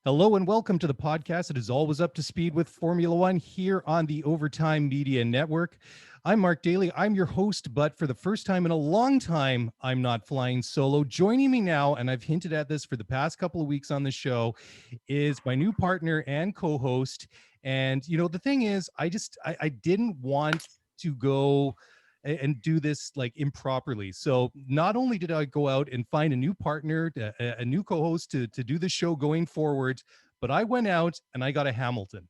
Hello and welcome to the podcast that is always up to speed with Formula One here on the Overtime Media Network. I'm Mark Daly. I'm your host, but for the first time in a long time, I'm not flying solo. Joining me now, and I've hinted at this for the past couple of weeks on the show, is my new partner and co-host. And, the thing is, I didn't want to go and do this like improperly. So not only did I go out and find a new partner, a new co-host to do the show going forward, but I went out and I got a Hamilton.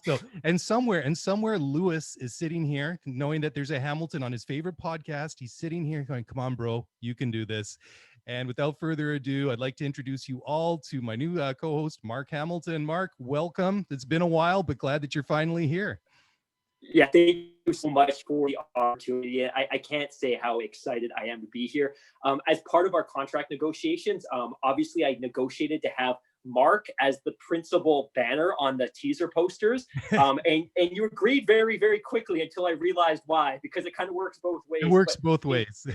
So and somewhere Lewis is sitting here knowing that there's a Hamilton on his favorite podcast. He's sitting here going, come on, bro, you can do this. And without further ado, I'd like to introduce you all to my new co-host, Mark Hamilton. Mark, welcome. It's been a while, but glad that you're finally here. Yeah, thank you so much for the opportunity. I can't say how excited I am to be here. As part of our contract negotiations, obviously I negotiated to have Mark as the principal banner on the teaser posters. And you agreed very, very quickly until I realized why, because it kind of works both ways. It works both ways.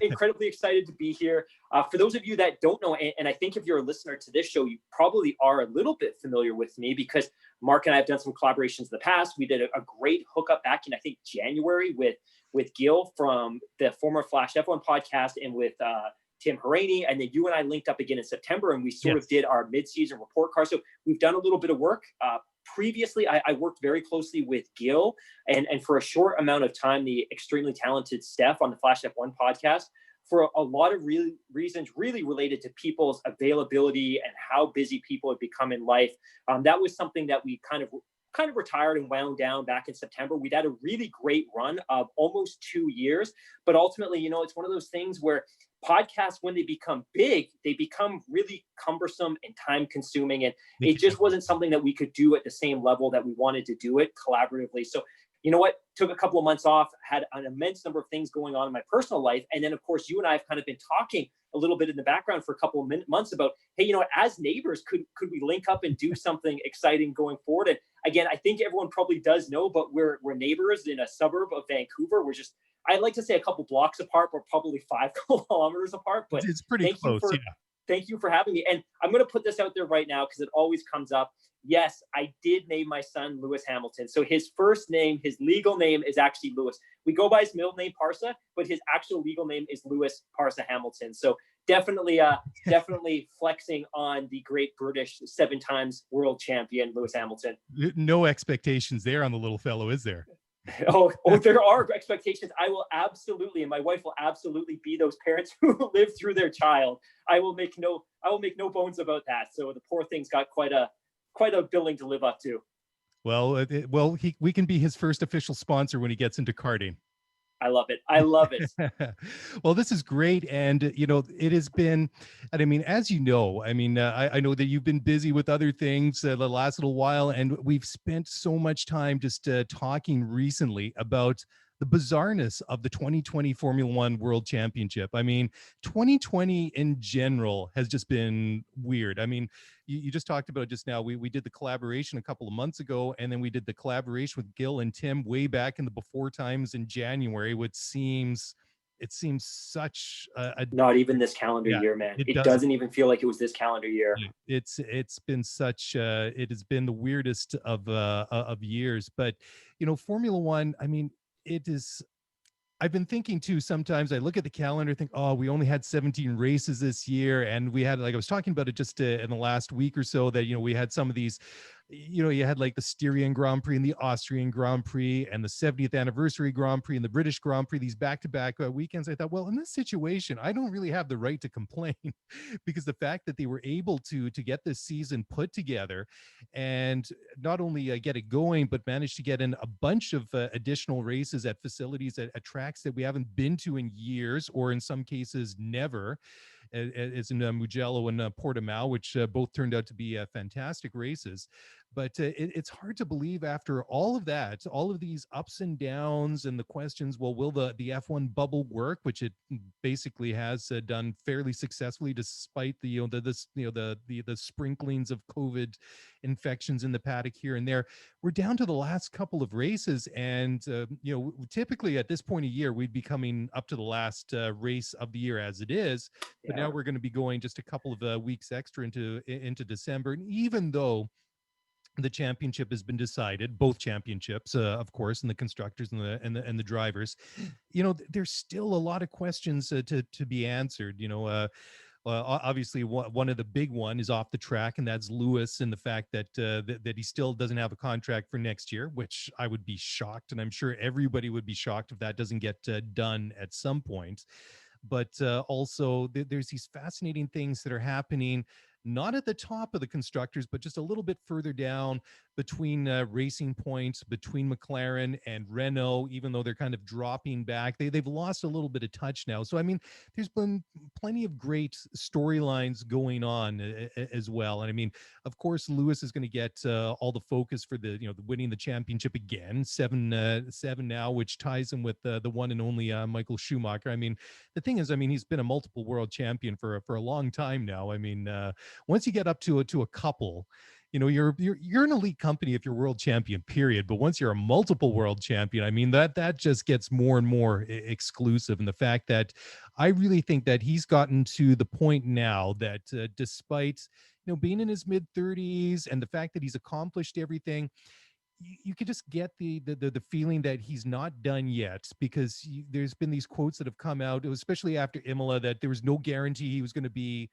Incredibly excited to be here. For those of you that don't know, and I think if you're a listener to this show, you probably are a little bit familiar with me because Mark and I have done some collaborations in the past. We did a great hookup back in, I think, January with Gil from the former Flash F1 podcast and with Tim Harani. And then you and I linked up again in September and we sort of did our mid-season report card. So we've done a little bit of work. Previously, I worked very closely with Gil and for a short amount of time, the extremely talented Steph on the Flash F1 podcast for a lot of reasons really related to people's availability and how busy people have become in life. That was something that we kind of retired and wound down back in September. We'd had a really great run of almost 2 years, but ultimately, it's one of those things where podcasts, when they become big, they become really cumbersome and time consuming. And it just wasn't something that we could do at the same level that we wanted to do it collaboratively. So, you know what? Took a couple of months off, had an immense number of things going on in my personal life. And then, of course, you and I have kind of been talking a little bit in the background for a couple of months about, hey, as neighbors, could we link up and do something exciting going forward? And again, I think everyone probably does know, but we're neighbors in a suburb of Vancouver. We're just, I'd like to say a couple blocks apart, but probably 5 kilometers apart. But it's pretty close. Thank you for having me. And I'm going to put this out there right now because it always comes up. Yes, I did name my son Lewis Hamilton. So his first name, his legal name is actually Lewis. We go by his middle name Parsa, but his actual legal name is Lewis Parsa Hamilton. So definitely flexing on the great British 7 times world champion Lewis Hamilton. No expectations there on the little fellow, is there? Oh, there are expectations. I will absolutely, and my wife will absolutely be those parents who live through their child. I will make no bones about that. So the poor thing's got quite a billing to live up to. Well, we can be his first official sponsor when he gets into karting. I love it. Well, this is great. And, it has been, and I mean, as you know, I know that you've been busy with other things the last little while, and we've spent so much time just talking recently about the bizarreness of the 2020 Formula One World Championship. I mean, 2020 in general has just been weird. I mean, you just talked about it just now. We did the collaboration a couple of months ago, and then we did the collaboration with Gil and Tim way back in the before times in January, which seems such a not even this calendar year, man. It doesn't even feel like it was this calendar year. It's been such it has been the weirdest of years. But Formula One, I mean, it is. I've been thinking too, sometimes I look at the calendar, think, oh, we only had 17 races this year. And we had, like I was talking about it just in the last week or so, that, we had some of these, you had like the Styrian Grand Prix and the Austrian Grand Prix and the 70th anniversary Grand Prix and the British Grand Prix, these back-to-back weekends. I thought, well, in this situation, I don't really have the right to complain because the fact that they were able to get this season put together and not only get it going, but manage to get in a bunch of additional races at facilities at tracks that we haven't been to in years, or in some cases never, as in Mugello and Portimao, which both turned out to be fantastic races. But it's hard to believe after all of that, all of these ups and downs and the questions, well, will the F1 bubble work, which it basically has done fairly successfully despite the, the sprinklings of COVID infections in the paddock here and there. We're down to the last couple of races, and typically at this point of year we'd be coming up to the last race of the year as it is, but now we're going to be going just a couple of weeks extra into December. And even though the championship has been decided, both championships, of course, and the constructors and the drivers, there's still a lot of questions to be answered. Obviously, one of the big one is off the track, and that's Lewis, and the fact that that he still doesn't have a contract for next year, which I would be shocked, and I'm sure everybody would be shocked if that doesn't get done at some point. But also, there's these fascinating things that are happening, not at the top of the constructors, but just a little bit further down between Racing Point, between McLaren and Renault, even though they're kind of dropping back. They've lost a little bit of touch now. So, I mean, there's been plenty of great storylines going on as well. And I mean, of course, Lewis is going to get all the focus for the winning the championship again, seven now, which ties him with the one and only Michael Schumacher. I mean, the thing is, I mean, he's been a multiple world champion for a long time now. I mean, once you get up to a couple, you're an elite company if you're world champion, period. But once you're a multiple world champion, I mean, that just gets more and more exclusive. And the fact that I really think that he's gotten to the point now that despite being in his mid 30s and the fact that he's accomplished everything, you could just get the feeling that he's not done yet, because there's been these quotes that have come out, especially after Imola, that there was no guarantee he was going to be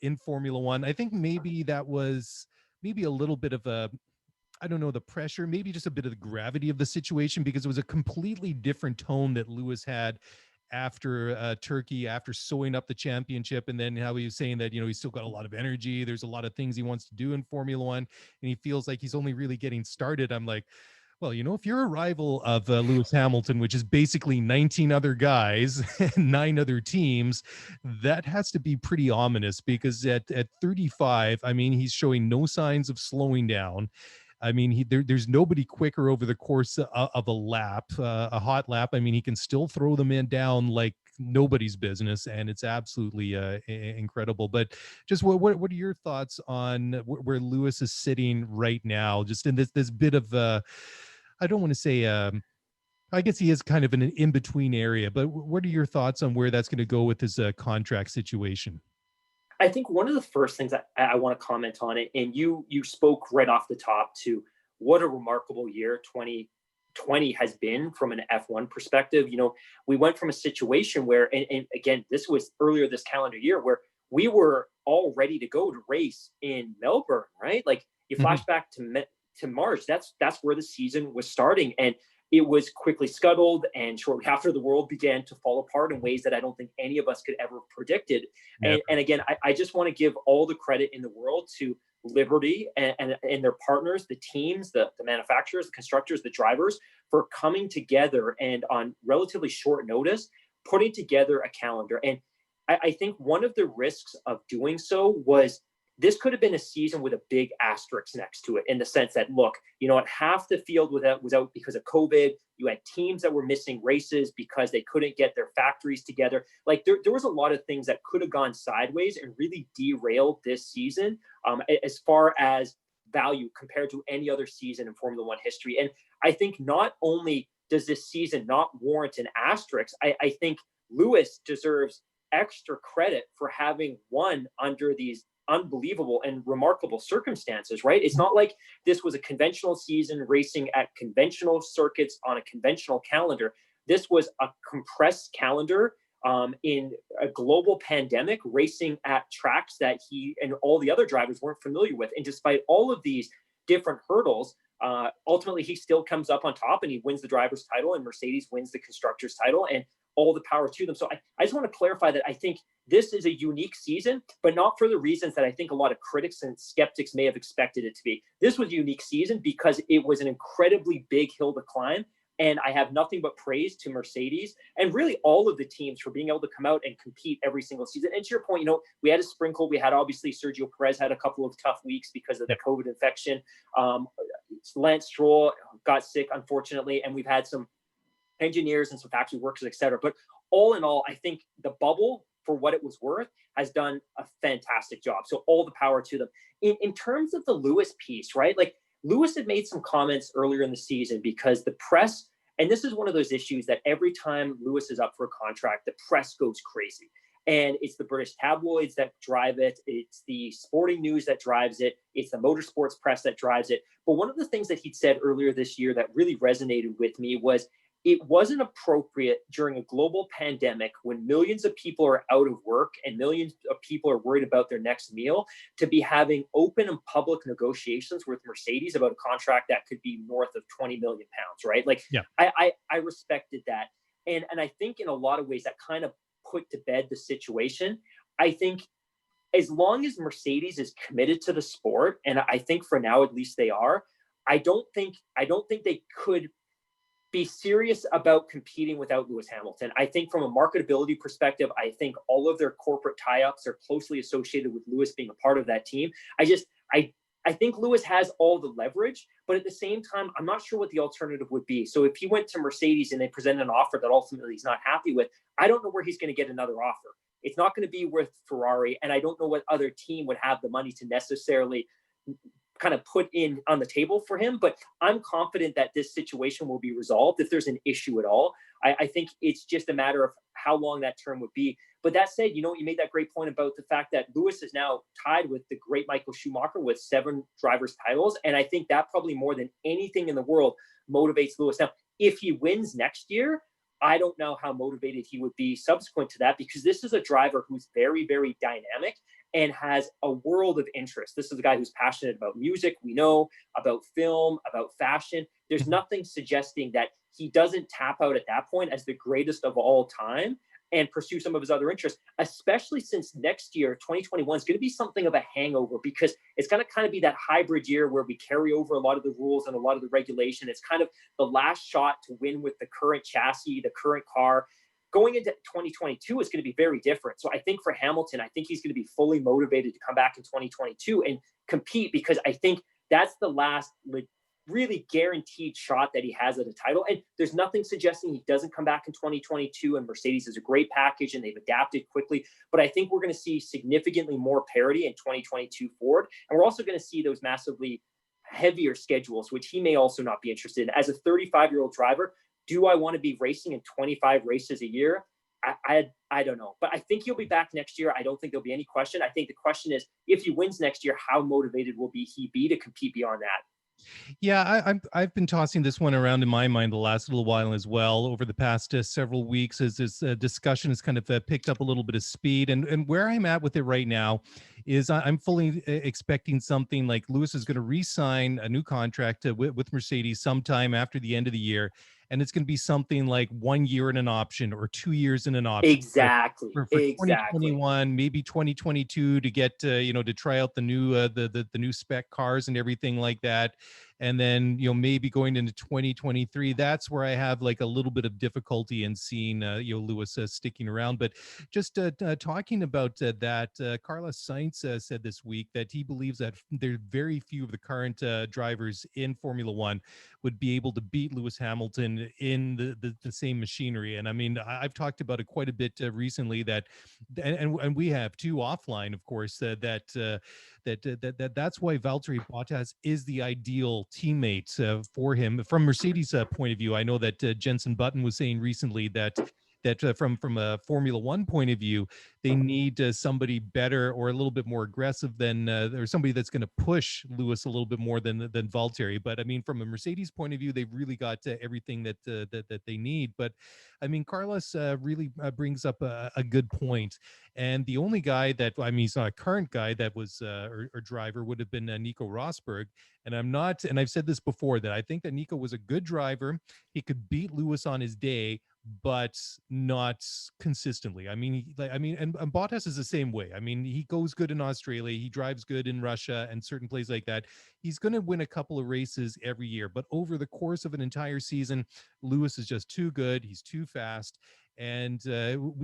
in Formula One. I think maybe that was maybe a little bit of I don't know, the pressure, maybe just a bit of the gravity of the situation, because it was a completely different tone that Lewis had after Turkey, after sewing up the championship, and then how he was saying that he's still got a lot of energy, there's a lot of things he wants to do in Formula One, and he feels like he's only really getting started. I'm like, well, if you're a rival of Lewis Hamilton, which is basically 19 other guys and 9 other teams, that has to be pretty ominous, because at 35, I mean, he's showing no signs of slowing down. I mean, there's nobody quicker over the course of a lap, a hot lap. I mean, he can still throw them down like nobody's business, and it's absolutely incredible. But just what are your thoughts on where Lewis is sitting right now, just in this bit of I don't want to say I guess he is kind of in an in-between area, but what are your thoughts on where that's going to go with his contract situation? I think one of the first things I want to comment on it, and you spoke right off the top to what a remarkable year 2020 has been from an F1 perspective. We went from a situation where, and again, this was earlier this calendar year, where we were all ready to go to race in Melbourne, right? Like, you flash back to March, that's where the season was starting, and it was quickly scuttled, and shortly after, the world began to fall apart in ways that I don't think any of us could ever have predicted. And again, I just want to give all the credit in the world to Liberty and their partners, the teams, the manufacturers, the constructors, the drivers, for coming together and on relatively short notice, putting together a calendar. And I think one of the risks of doing so was this could have been a season with a big asterisk next to it, in the sense that, look, half the field was out because of COVID. You had teams that were missing races because they couldn't get their factories together. Like, there was a lot of things that could have gone sideways and really derailed this season as far as value compared to any other season in Formula One history. And I think not only does this season not warrant an asterisk, I think Lewis deserves extra credit for having won under these unbelievable and remarkable circumstances, right? It's not like this was a conventional season racing at conventional circuits on a conventional calendar. This was a compressed calendar in a global pandemic, racing at tracks that he and all the other drivers weren't familiar with. And despite all of these different hurdles, ultimately he still comes up on top, and he wins the driver's title, and Mercedes wins the constructor's title, and all the power to them. So I just want to clarify that I think this is a unique season, but not for the reasons that I think a lot of critics and skeptics may have expected it to be. This was a unique season because it was an incredibly big hill to climb, And I have nothing but praise to Mercedes and really all of the teams for being able to come out and compete every single season. And to your point, we had a sprinkle. We had obviously Sergio Perez had a couple of tough weeks because of the COVID infection. Lance Stroll got sick, unfortunately, and we've had some engineers and some factory workers, et cetera. But all in all, I think the bubble, for what it was worth, has done a fantastic job. So all the power to them. In terms of the Lewis piece, right? Like Lewis had made some comments earlier in the season because the press, and this is one of those issues that every time Lewis is up for a contract, the press goes crazy. And it's the British tabloids that drive it. It's the sporting news that drives it. It's the motorsports press that drives it. But one of the things that he'd said earlier this year that really resonated with me was it wasn't appropriate during a global pandemic when millions of people are out of work and millions of people are worried about their next meal to be having open and public negotiations with Mercedes about a contract that could be north of 20 million pounds, right? Like, Yeah. I respected that. And I think in a lot of ways that kind of put to bed the situation. I think as long as Mercedes is committed to the sport, and I think for now at least they are, I don't think they could be serious about competing without Lewis Hamilton. I think from a marketability perspective, I think all of their corporate tie-ups are closely associated with Lewis being a part of that team. I think Lewis has all the leverage, but at the same time, I'm not sure what the alternative would be. So if he went to Mercedes and they presented an offer that ultimately he's not happy with, I don't know where he's going to get another offer. It's not going to be with Ferrari, and I don't know what other team would have the money to necessarily kind of put in on the table for him, but I'm confident that this situation will be resolved if there's an issue at all. I think it's just a matter of how long that term would be. But that said, you made that great point about the fact that Lewis is now tied with the great Michael Schumacher with 7 drivers' titles. And I think that probably more than anything in the world motivates Lewis. Now, if he wins next year, I don't know how motivated he would be subsequent to that, because this is a driver who's very, very dynamic and has a world of interest. This is a guy who's passionate about music, we know, about film, about fashion. There's nothing suggesting that he doesn't tap out at that point as the greatest of all time and pursue some of his other interests, especially since next year, 2021, is going to be something of a hangover, because it's going to kind of be that hybrid year where we carry over a lot of the rules and a lot of the regulation. It's kind of the last shot to win with the current chassis, the current car. Going into 2022 is going to be very different. So I think for Hamilton, I think he's going to be fully motivated to come back in 2022 and compete, because I think that's the last really guaranteed shot that he has at a title. And there's nothing suggesting he doesn't come back in 2022. And Mercedes is a great package and they've adapted quickly. But I think we're going to see significantly more parity in 2022 Ford. And we're also going to see those massively heavier schedules, which he may also not be interested in. As a 35-year-old driver, do I want to be racing in 25 races a year? I don't know. But I think he'll be back next year. I don't think there'll be any question. I think the question is, if he wins next year, how motivated will he be to compete beyond that? Yeah, I've been tossing this one around in my mind the last little while as well over the past several weeks, as this discussion has kind of picked up a little bit of speed. And where I'm at with it right now is I'm fully expecting something like Lewis is going to re-sign a new contract with Mercedes sometime after the end of the year. And it's going to be something like 1 year in an option or 2 years in an option. Exactly. For 2021, maybe 2022 to get to try out the new the new spec cars and everything like that. And then maybe going into 2023, that's where I have like a little bit of difficulty in seeing Lewis sticking around. But just talking about that, Carlos Sainz said this week that he believes that there are very few of the current drivers in Formula One would be able to beat Lewis Hamilton in the same machinery. And I mean, I've talked about it quite a bit recently, that and we have too offline, of course, that's why Valtteri Bottas is the ideal teammate for him from Mercedes' point of view. I know that Jenson Button was saying recently that from a Formula One point of view, they need somebody better or a little bit more aggressive than or somebody that's going to push Lewis a little bit more than Valtteri. But I mean, from a Mercedes point of view, they've really got everything that they need. But I mean, Carlos really brings up a good point. And the only guy that, I mean, he's not a current guy that was or driver would have been Nico Rosberg. And I've said this before, that I think that Nico was a good driver. He could beat Lewis on his day, but not consistently. I mean, and Bottas is the same way. I mean, he goes good in Australia, he drives good in Russia and certain places like that. He's going to win a couple of races every year, but over the course of an entire season, Lewis is just too good. He's too fast. And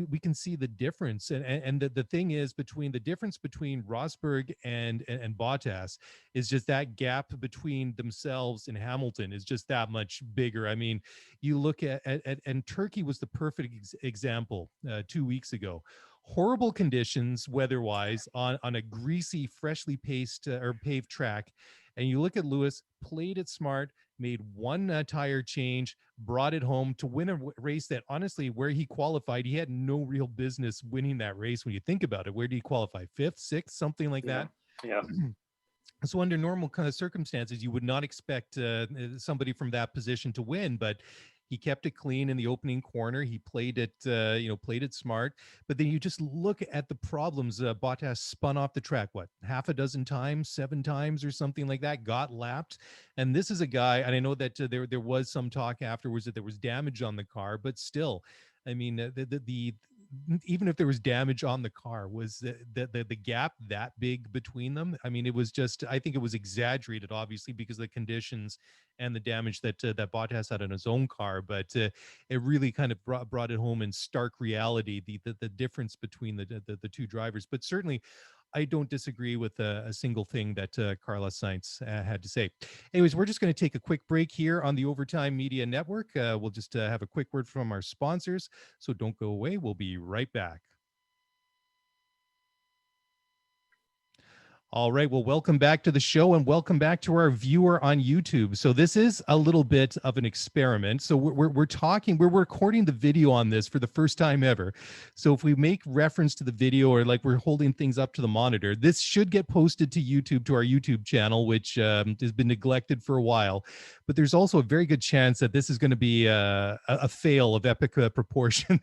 we can see the difference. And the thing is, between the difference between Rosberg and Bottas is just that gap between themselves and Hamilton is just that much bigger. I mean, you look at and Turkey was the perfect example 2 weeks ago. Horrible conditions weather-wise on a greasy, freshly paced or paved track, and you look at Lewis, played it smart, made one tire change, brought it home to win a race that honestly, where he qualified, he had no real business winning that race. When you think about it, where did he qualify? Fifth, sixth, something like that. Yeah. So under normal kind of circumstances, you would not expect somebody from that position to win, but he kept it clean in the opening corner. He played it, played it smart. But then you just look at the problems. Bottas spun off the track, what, half a dozen times, 7 times or something like that, got lapped. And this is a guy, and I know that there was some talk afterwards that there was damage on the car, but still, I mean, the even if there was damage on the car, was the gap that big between them? I mean, it was just, I think it was exaggerated, obviously, because of the conditions and the damage that that Bottas had on his own car. But it really kind of brought it home in stark reality, the difference between the two drivers. But certainly, I don't disagree with a single thing that Carlos Sainz had to say. Anyways, we're just going to take a quick break here on the Overtime Media Network. We'll just have a quick word from our sponsors. So don't go away. We'll be right back. All right. Well, welcome back to the show and welcome back to our viewer on YouTube. So this is a little bit of an experiment. So we're recording the video on this for the first time ever. So if we make reference to the video or like we're holding things up to the monitor, this should get posted to YouTube, to our YouTube channel, which has been neglected for a while. But there's also a very good chance that this is going to be a fail of epic proportion.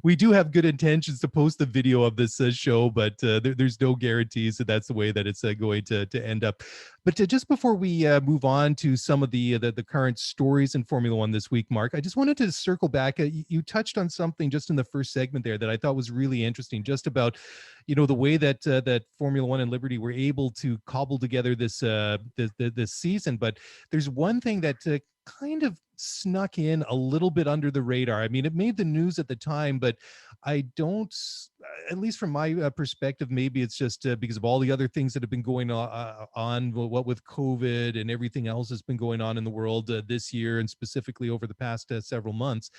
We do have good intentions to post the video of this show, but there's no guarantees that that's the way that it's going to end up. But just before we move on to some of the current stories in Formula One this week, Mark, I just wanted to circle back. You touched on something just in the first segment there that I thought was really interesting, just about the way that that Formula One and Liberty were able to cobble together this this season. But there's one thing that kind of snuck in a little bit under the radar. I mean, it made the news at the time, but I don't, at least from my perspective, maybe it's just because of all the other things that have been going on, what with COVID and everything else that's been going on in the world this year, and specifically over the past several months.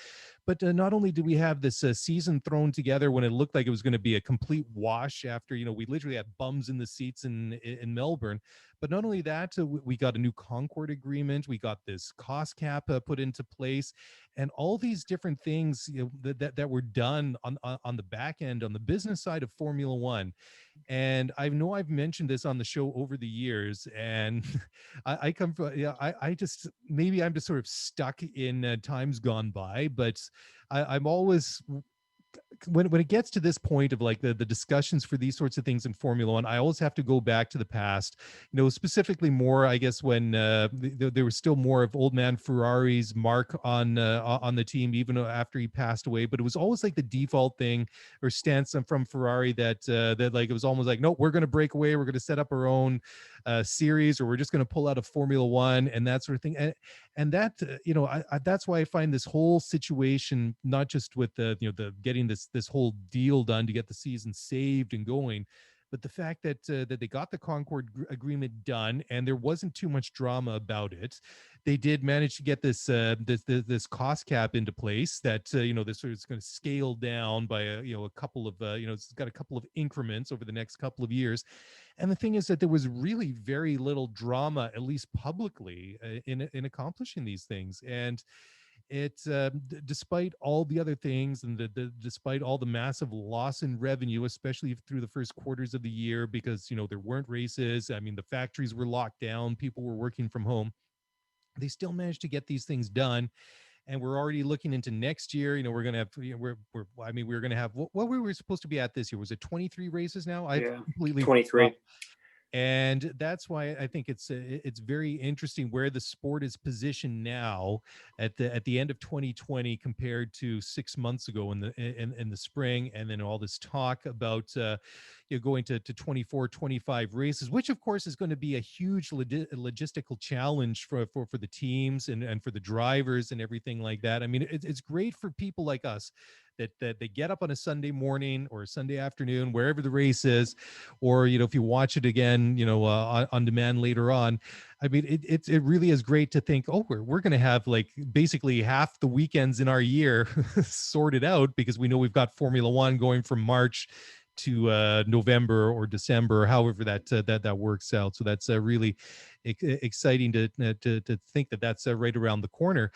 But not only do we have this season thrown together when it looked like it was going to be a complete wash after, we literally had bums in the seats in Melbourne. But not only that, we got a new Concord agreement. We got this cost cap put into place, and all these different things that were done on the back end, on the business side of Formula One. And I know I've mentioned this on the show over the years, and I come from, I just, maybe I'm just sort of stuck in times gone by, but I'm always, when it gets to this point of like the discussions for these sorts of things in Formula One, I always have to go back to the past, specifically more, I guess, when there was still more of old man Ferrari's mark on the team, even after he passed away. But it was always like the default thing or stance from Ferrari that like, it was almost like, no, we're going to break away. We're going to set up our own series, or we're just going to pull out of Formula One and that sort of thing. And that, that's why I find this whole situation, not just with the getting this whole deal done to get the season saved and going, but the fact that that they got the Concord agreement done and there wasn't too much drama about it. They did manage to get this cost cap into place that this sort of is going to scale down by a couple of it's got a couple of increments over the next couple of years. And the thing is that there was really very little drama, at least publicly, in accomplishing these things. And despite all the other things and despite all the massive loss in revenue, especially through the first quarters of the year, because there weren't races. I mean, the factories were locked down, people were working from home. They still managed to get these things done. And we're already looking into next year. We're going to have, we're going to have what we were supposed to be at this year. Was it 23 races now? Yeah, 23. And that's why I think it's very interesting where the sport is positioned now at the end of 2020 compared to 6 months ago in the spring, and then all this talk about going to 24, 25 races, which of course is going to be a huge logistical challenge for the teams and for the drivers and everything like that. I mean, it's great for people like us that they get up on a Sunday morning or a Sunday afternoon, wherever the race is, or if you watch it again, on demand later on. I mean, it really is great to think, oh, we're going to have like basically half the weekends in our year sorted out, because we know we've got Formula One going from March to November or December, or however that works out. So that's really exciting to think that that's right around the corner.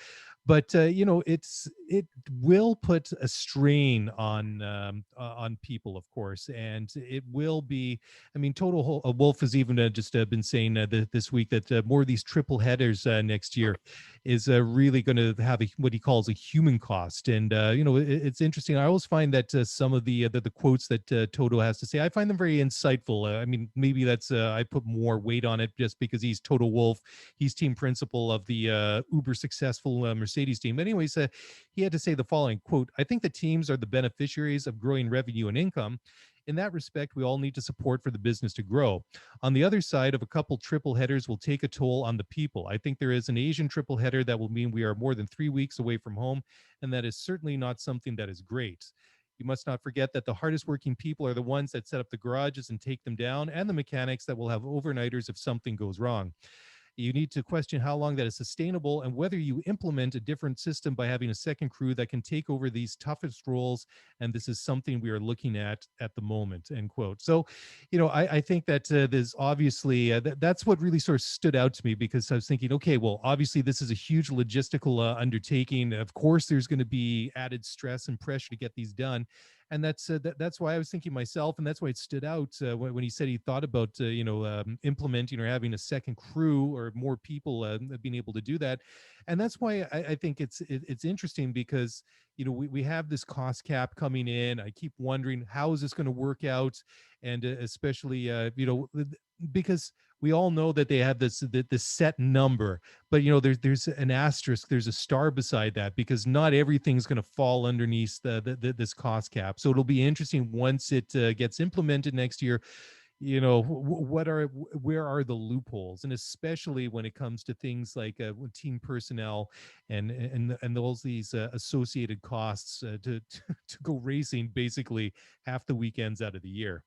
But it will put a strain on people, of course, and it will be. I mean, Wolf has even just been saying this week that more of these triple headers next year is really going to have what he calls a human cost. And it's interesting. I always find that some of the quotes that Toto has to say, I find them very insightful. I mean, maybe that's I put more weight on it just because he's Toto Wolff. He's team principal of the uber successful Mercedes team. But anyways, he had to say the following quote: "I think the teams are the beneficiaries of growing revenue and income. In that respect, we all need to support for the business to grow. On the other side of a couple triple headers will take a toll on the people. I think there is an Asian triple header that will mean we are more than 3 weeks away from home, and that is certainly not something that is great. You must not forget that the hardest working people are the ones that set up the garages and take them down, and the mechanics that will have overnighters if something goes wrong. You need to question how long that is sustainable and whether you implement a different system by having a second crew that can take over these toughest roles. And this is something we are looking at the moment," end quote. So, I think that there's obviously, that's what really sort of stood out to me, because I was thinking, okay, well, obviously this is a huge logistical undertaking. Of course, there's going to be added stress and pressure to get these done. And that's why I was thinking myself, and that's why it stood out when he said he thought about implementing or having a second crew or more people being able to do that. And that's why I think it's interesting, because we have this cost cap coming in. I keep wondering, how is this going to work out, and especially because we all know that they have this set number, but there's an asterisk, there's a star beside that, because not everything's going to fall underneath this cost cap. So it'll be interesting once it gets implemented next year. Where are the loopholes, and especially when it comes to things like team personnel and these associated costs to go racing basically half the weekends out of the year.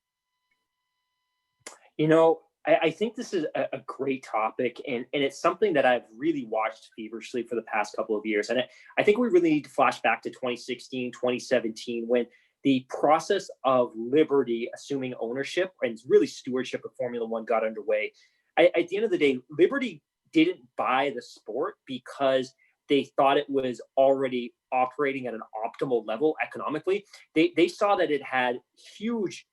I think this is a great topic, and it's something that I've really watched feverishly for the past couple of years. And I think we really need to flash back to 2016, 2017, when the process of Liberty assuming ownership and really stewardship of Formula One got underway. At the end of the day, Liberty didn't buy the sport because they thought it was already operating at an optimal level economically. They saw that it had huge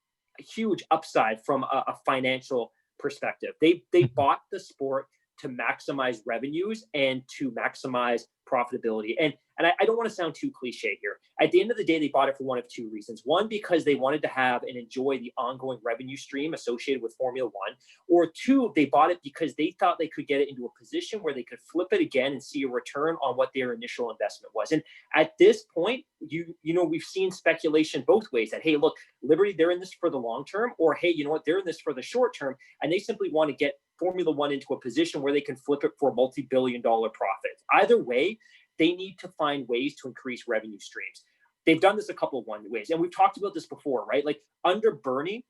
upside from a financial perspective. They bought the sport to maximize revenues and to maximize profitability. And I don't want to sound too cliche here. At the end of the day, they bought it for one of two reasons. One, because they wanted to have and enjoy the ongoing revenue stream associated with Formula One. Or two, they bought it because they thought they could get it into a position where they could flip it again and see a return on what their initial investment was. And at this point, we've seen speculation both ways, that, hey, look, Liberty, they're in this for the long term, or hey, you know what, they're in this for the short term, and they simply want to get Formula One into a position where they can flip it for multi-billion-dollar profits. Either way, they need to find ways to increase revenue streams. They've done this a couple of ways, and we've talked about this before, right? Like under Bernie,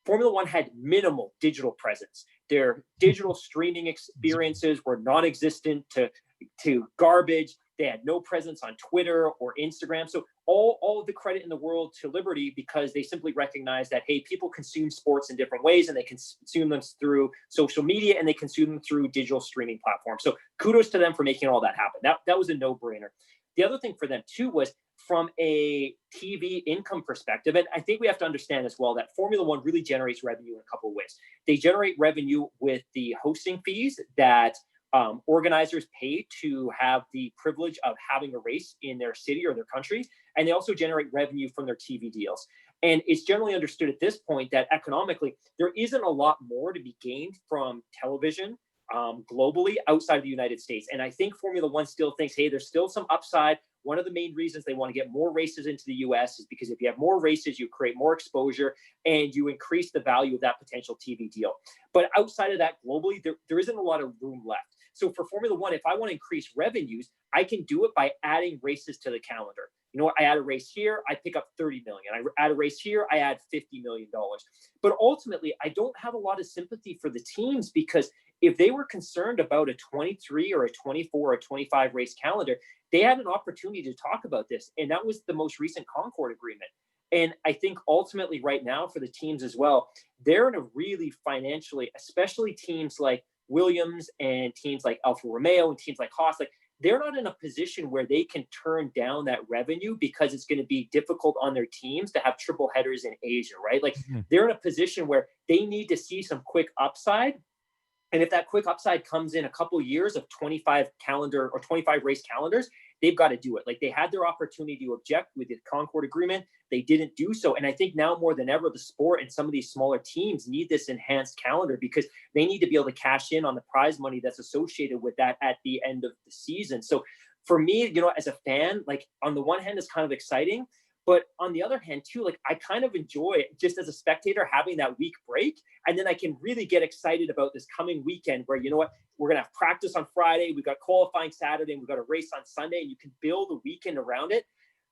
Formula One had minimal digital presence. Their digital streaming experiences were non-existent to garbage. They had no presence on Twitter or Instagram. So all of the credit in the world to Liberty, because they simply recognize that, hey, people consume sports in different ways, and they consume them through social media, and they consume them through digital streaming platforms. So kudos to them for making all that happen. That was a no-brainer. The other thing for them too was from a TV income perspective, and I think we have to understand as well that Formula One really generates revenue in a couple of ways. They generate revenue with the hosting fees that organizers pay to have the privilege of having a race in their city or their country. And they also generate revenue from their TV deals. And it's generally understood at this point that economically, there isn't a lot more to be gained from television globally outside of the United States. And I think Formula One still thinks, hey, there's still some upside. One of the main reasons they want to get more races into the US is because if you have more races, you create more exposure and you increase the value of that potential TV deal. But outside of that, globally, there isn't a lot of room left. So for Formula One, if I want to increase revenues, I can do it by adding races to the calendar. You know what? I add a race here, I pick up 30 million. I add a race here, I add $50 million. But ultimately, I don't have a lot of sympathy for the teams, because if they were concerned about a 23 or a 24 or a 25 race calendar, they had an opportunity to talk about this. And that was the most recent Concord agreement. And I think ultimately right now for the teams as well, they're in a really financially, especially teams like Williams and teams like Alfa Romeo and teams like Haas, like they're not in a position where they can turn down that revenue, because it's going to be difficult on their teams to have triple headers in Asia, right? Like they're in a position where they need to see some quick upside. And if that quick upside comes in a couple of years of 25 calendar or 25 race calendars, they've got to do it. Like they had their opportunity to object with the Concord agreement. They didn't do so. And I think now more than ever, the sport and some of these smaller teams need this enhanced calendar, because they need to be able to cash in on the prize money that's associated with that at the end of the season. So for me, you know, as a fan, like on the one hand, it's kind of exciting. But on the other hand, too, like I kind of enjoy just as a spectator having that week break. And then I can really get excited about this coming weekend where, you know what, we're going to have practice on Friday. We've got qualifying Saturday and we've got a race on Sunday, and you can build a weekend around it.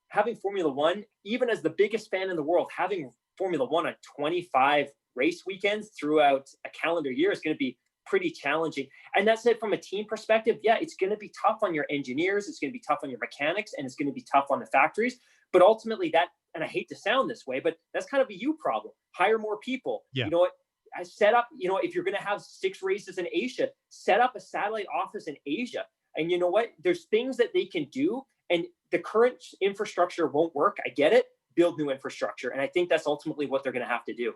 Having Formula One, even as the biggest fan in the world, having Formula One on 25 race weekends throughout a calendar year is going to be pretty challenging. And that said, from a team perspective, yeah, it's going to be tough on your engineers. It's going to be tough on your mechanics, and it's going to be tough on the factories. But ultimately that, and I hate to sound this way, but that's kind of a you problem. Hire more people. Yeah. You know what? I set up, you know, if you're going to have 6 races in Asia, set up a satellite office in Asia. And you know what? There's things that they can do, and the current infrastructure won't work. I get it. Build new infrastructure. And I think that's ultimately what they're going to have to do.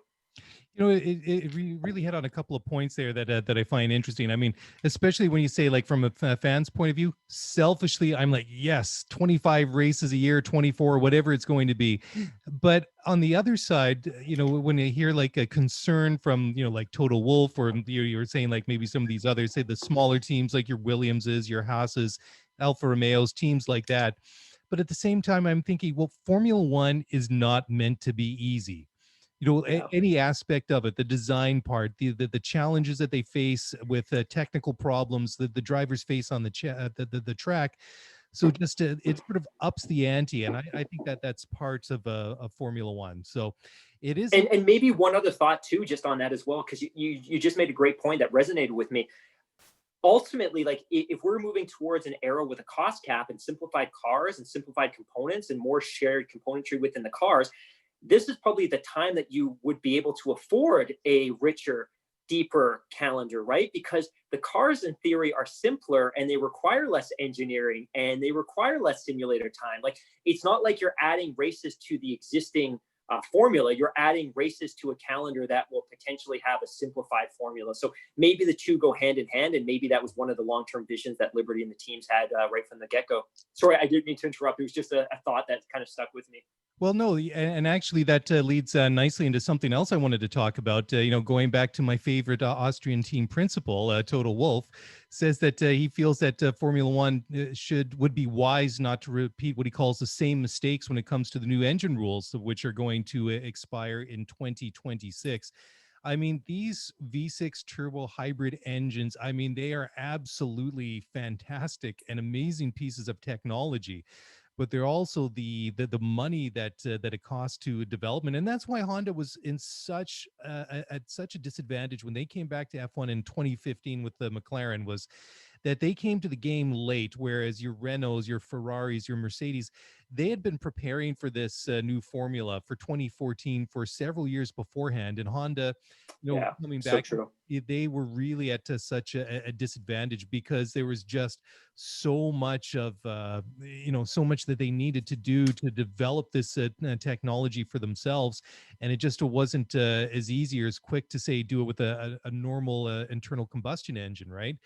You know, it really hit on a couple of points there that I find interesting. I mean, especially when you say, like, from a fan's point of view, selfishly, I'm like, yes, 25 races a year, 24, whatever it's going to be. But on the other side, you know, when you hear like a concern from, you know, like Total Wolf, or you were saying like maybe some of these others, say the smaller teams like your Williamses, your Haas's, Alfa Romeos, teams like that. But at the same time, I'm thinking, well, Formula One is not meant to be easy. You know, any aspect of it, the design part, the challenges that they face with technical problems that the drivers face on the track. So just it sort of ups the ante, and I think that that's parts of Formula One. So it is. And maybe one other thought too, just on that as well, because you just made a great point that resonated with me. Ultimately, like if we're moving towards an era with a cost cap and simplified cars and simplified components and more shared componentry within the cars, this is probably the time that you would be able to afford a richer, deeper calendar, right? Because the cars in theory are simpler and they require less engineering and they require less simulator time. Like it's not like you're adding races to the existing formula. You're adding races to a calendar that will potentially have a simplified formula. So maybe the two go hand in hand, and maybe that was one of the long-term visions that Liberty and the teams had right from the get-go. Sorry, I didn't mean to interrupt. It was just a thought that kind of stuck with me. Well, no, and actually that leads nicely into something else I wanted to talk about. You know, going back to my favorite Austrian team principal, Total Wolf, says that he feels that Formula One would be wise not to repeat what he calls the same mistakes when it comes to the new engine rules, which are going to expire in 2026. I mean, these V6 turbo hybrid engines, I mean, they are absolutely fantastic and amazing pieces of technology. But they're also the money that it costs to development, and that's why Honda was in such at such a disadvantage when they came back to F1 in 2015 with the McLaren, was that they came to the game late, whereas your Renaults, your Ferraris, your Mercedes, they had been preparing for this new formula for 2014 for several years beforehand. And Honda, you know, coming back, so they were really at such a disadvantage, because there was just so much of so much that they needed to do to develop this technology for themselves, and it just wasn't as easy or as quick to say do it with a normal internal combustion engine, right?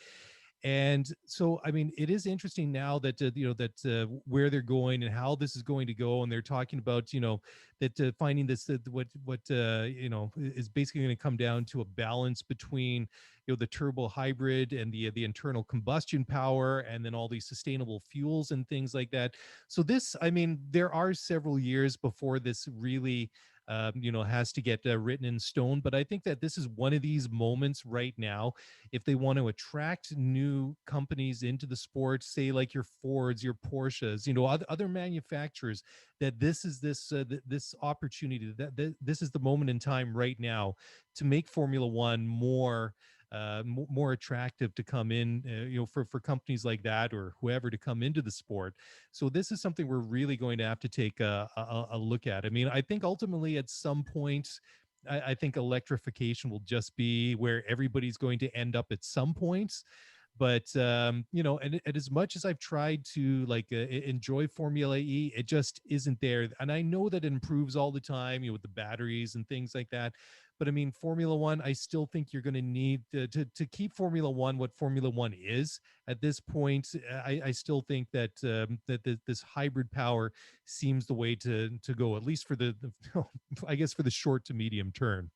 And so, I mean, it is interesting now that, where they're going and how this is going to go. And they're talking about, that finding this, is basically going to come down to a balance between, the turbo hybrid and the internal combustion power, and then all these sustainable fuels and things like that. So this, I mean, there are several years before this really, has to get written in stone. But I think that this is one of these moments right now, if they want to attract new companies into the sport, say like your Fords, your Porsches, other manufacturers, that this is this opportunity, that this is the moment in time right now to make Formula One more attractive to come in, for companies like that or whoever to come into the sport. So this is something we're really going to have to take a look at. I mean, I think ultimately at some point, I think electrification will just be where everybody's going to end up at some points. But and as much as I've tried to enjoy Formula E, it just isn't there. And I know that it improves all the time, with the batteries and things like that. But I mean, Formula One, I still think you're going to need to keep Formula One what Formula One is at this point. I still think that this hybrid power seems the way to go, at least for the I guess for the short to medium term.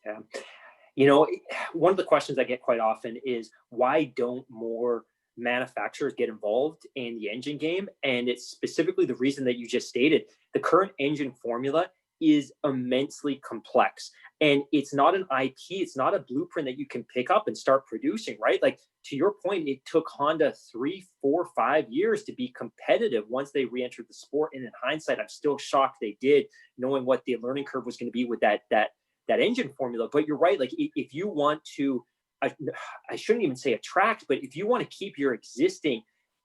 Yeah. One of the questions I get quite often is, why don't more manufacturers get involved in the engine game? And it's specifically the reason that you just stated. The current engine formula is immensely complex, and it's not an IP, it's not a blueprint that you can pick up and start producing, right? Like, to your point, it took Honda 3, 4, 5 years to be competitive once they re-entered the sport. And in hindsight, I'm still shocked they did, knowing what the learning curve was going to be with that engine formula. But you're right. Like, if you want to, I shouldn't even say attract, but if you want to keep your existing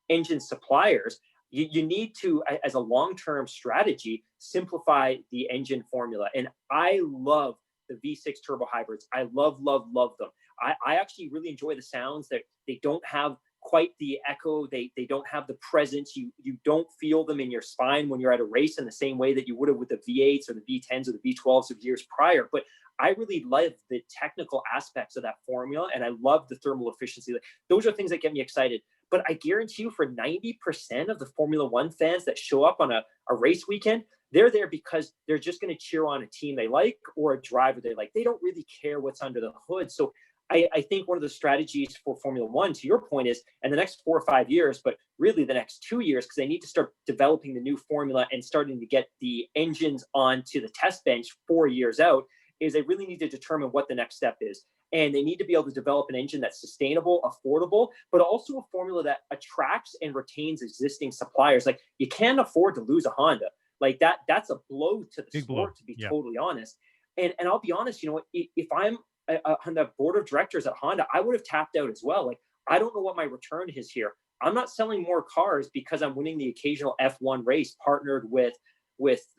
engine suppliers, you need to, as a long-term strategy, simplify the engine formula. And I love the V6 turbo hybrids. I love them. I actually really enjoy the sounds that they don't have quite the echo. They don't have the presence. You don't feel them in your spine when you're at a race in the same way that you would have with the V8s or the V10s or the V12s of years prior. But I really love the technical aspects of that formula, and I love the thermal efficiency. Those are things that get me excited. But I guarantee you, for 90% of the Formula One fans that show up on a race weekend, they're there because they're just going to cheer on a team they like or a driver they like. They don't really care what's under the hood. So I think one of the strategies for Formula One, to your point, is in the next 4 or 5 years, but really the next 2 years, because they need to start developing the new formula and starting to get the engines onto the test bench 4 years out, is they really need to determine what the next step is. And they need to be able to develop an engine that's sustainable, affordable, but also a formula that attracts and retains existing suppliers. Like, you can't afford to lose a Honda. Like, that's a blow to the sport, to be totally honest. And I'll be honest, if I'm on the board of directors at Honda, I would have tapped out as well. Like, I don't know what my return is here. I'm not selling more cars because I'm winning the occasional F1 race partnered with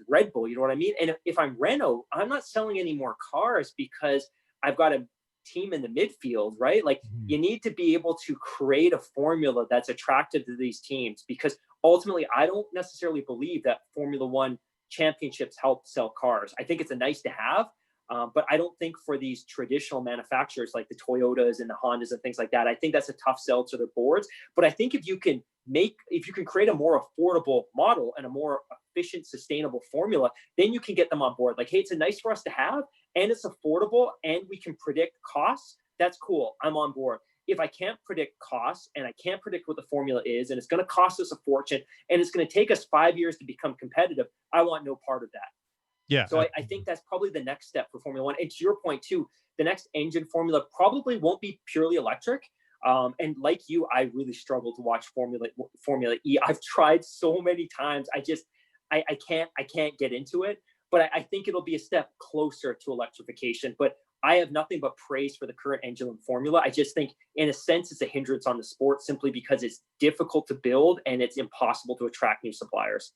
Red Bull. You know what I mean? And if I'm Renault, I'm not selling any more cars because I've got a team in the midfield, right? Like, you need to be able to create a formula that's attractive to these teams, because ultimately, I don't necessarily believe that Formula One championships help sell cars. I think it's a nice to have, but I don't think for these traditional manufacturers like the Toyotas and the Hondas and things like that, I think that's a tough sell to their boards. But I think if you can create a more affordable model and a more efficient, sustainable formula, then you can get them on board. Like, hey, it's a nice for us to have, and it's affordable, and we can predict costs. That's cool. I'm on board. If I can't predict costs and I can't predict what the formula is, and it's going to cost us a fortune, and it's going to take us 5 years to become competitive, I want no part of that. Yeah. So I think that's probably the next step for Formula One. And to your point too, the next engine formula probably won't be purely electric. And like you, I really struggle to watch Formula E. I've tried so many times. I can't get into it. But I think it'll be a step closer to electrification. But I have nothing but praise for the current engine and formula. I just think, in a sense, it's a hindrance on the sport simply because it's difficult to build and it's impossible to attract new suppliers.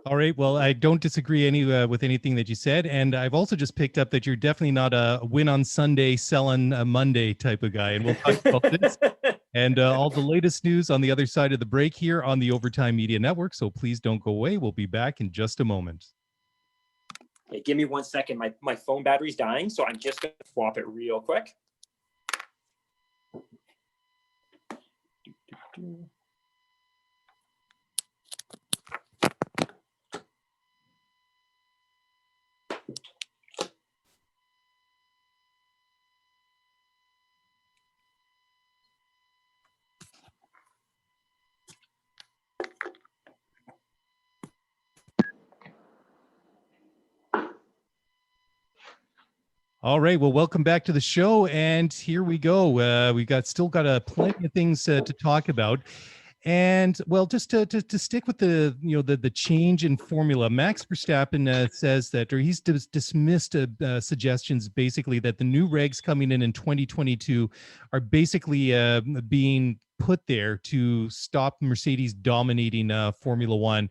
All right. Well, I don't disagree with anything that you said. And I've also just picked up that you're definitely not a win on Sunday, sell on a Monday type of guy. And we'll talk about this and all the latest news on the other side of the break here on the Overtime Media Network. So please don't go away. We'll be back in just a moment. Hey, give me 1 second. My phone battery's dying, so I'm just going to swap it real quick. All right. Well, welcome back to the show, and here we go. We still got plenty of things to talk about. And well, just to stick with the change in formula, Max Verstappen says that, or he's dismissed suggestions basically that the new regs coming in 2022 are basically being put there to stop Mercedes dominating Formula One.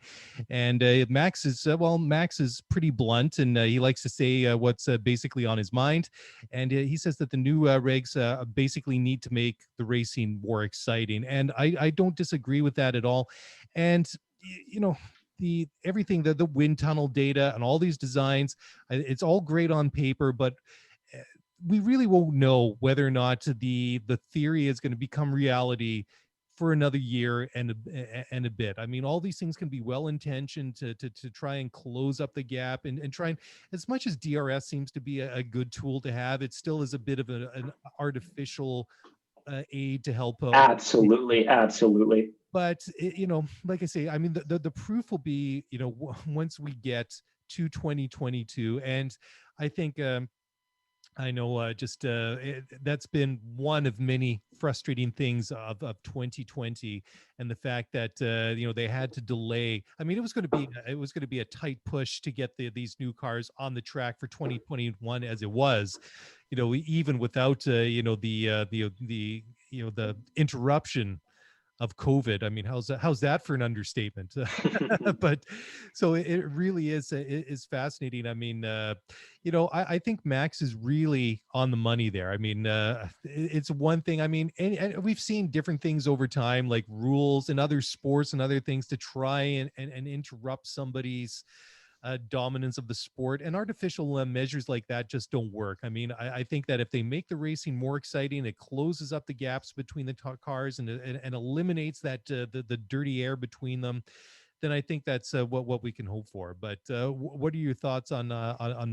And Max is pretty blunt, and he likes to say what's basically on his mind. And he says that the new regs basically need to make the racing more exciting. And I don't disagree with that at all. And everything, the wind tunnel data and all these designs, it's all great on paper, but we really won't know whether or not the theory is going to become reality for another year and a bit. I mean, all these things can be well intentioned to try and close up the gap and try and, as much as DRS seems to be a good tool to have, it still is a bit of an artificial aid to help. Absolutely. But like I say, I mean, the proof will be, once we get to 2022, and I think. I know that's been one of many frustrating things of 2020, and the fact that they had to delay. I mean, it was going to be a tight push to get these new cars on the track for 2021 as it was, even without the interruption of COVID. I mean, how's that for an understatement? But so it really is fascinating. I mean, I think Max is really on the money there. I mean, it's one thing. I mean, and we've seen different things over time, like rules and other sports and other things to try and interrupt somebody's dominance of the sport, and artificial measures like that just don't work. I mean, I think that if they make the racing more exciting, it closes up the gaps between the cars and eliminates that the dirty air between them, then I think that's what we can hope for. But what are your thoughts on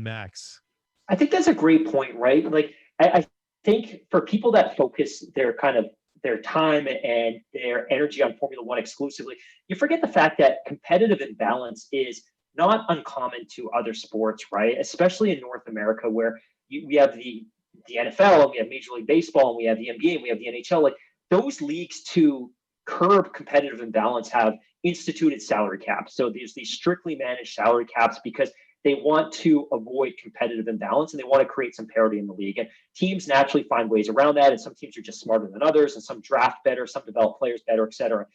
Max? I think that's a great point, right? Like, I think for people that focus their time and their energy on Formula One exclusively, you forget the fact that competitive imbalance is not uncommon to other sports, right? Especially in North America, where we have the NFL, and we have Major League Baseball, and we have the NBA, and we have the NHL. Like, those leagues, to curb competitive imbalance, have instituted salary caps. So there's these strictly managed salary caps because they want to avoid competitive imbalance, and they want to create some parity in the league. And teams naturally find ways around that. And some teams are just smarter than others, and some draft better, some develop players better, et cetera.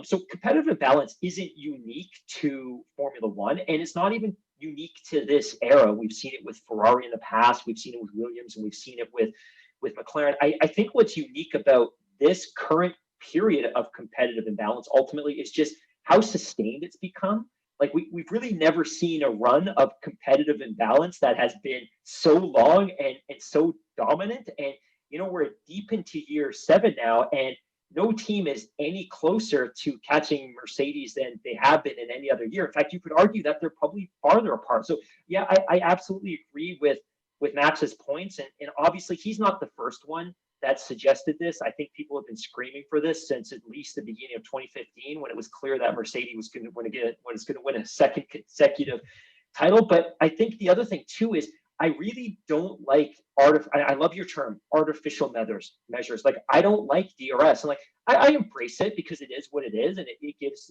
So competitive imbalance isn't unique to Formula One, and it's not even unique to this era. We've seen it with Ferrari in the past. We've seen it with Williams, and we've seen it with McLaren. I think what's unique about this current period of competitive imbalance ultimately is just how sustained it's become. Like, we've really never seen a run of competitive imbalance that has been so long and so dominant. And, we're deep into year 7 now, and no team is any closer to catching Mercedes than they have been in any other year. In fact, you could argue that they're probably farther apart. So yeah, I absolutely agree with Max's points. And obviously he's not the first one that suggested this. I think people have been screaming for this since at least the beginning of 2015, when it was clear that Mercedes was going to win a second consecutive title. But I think the other thing too is, I really don't like I love your term, artificial measures. Like, I don't like DRS. And like, I embrace it because it is what it is, and it gives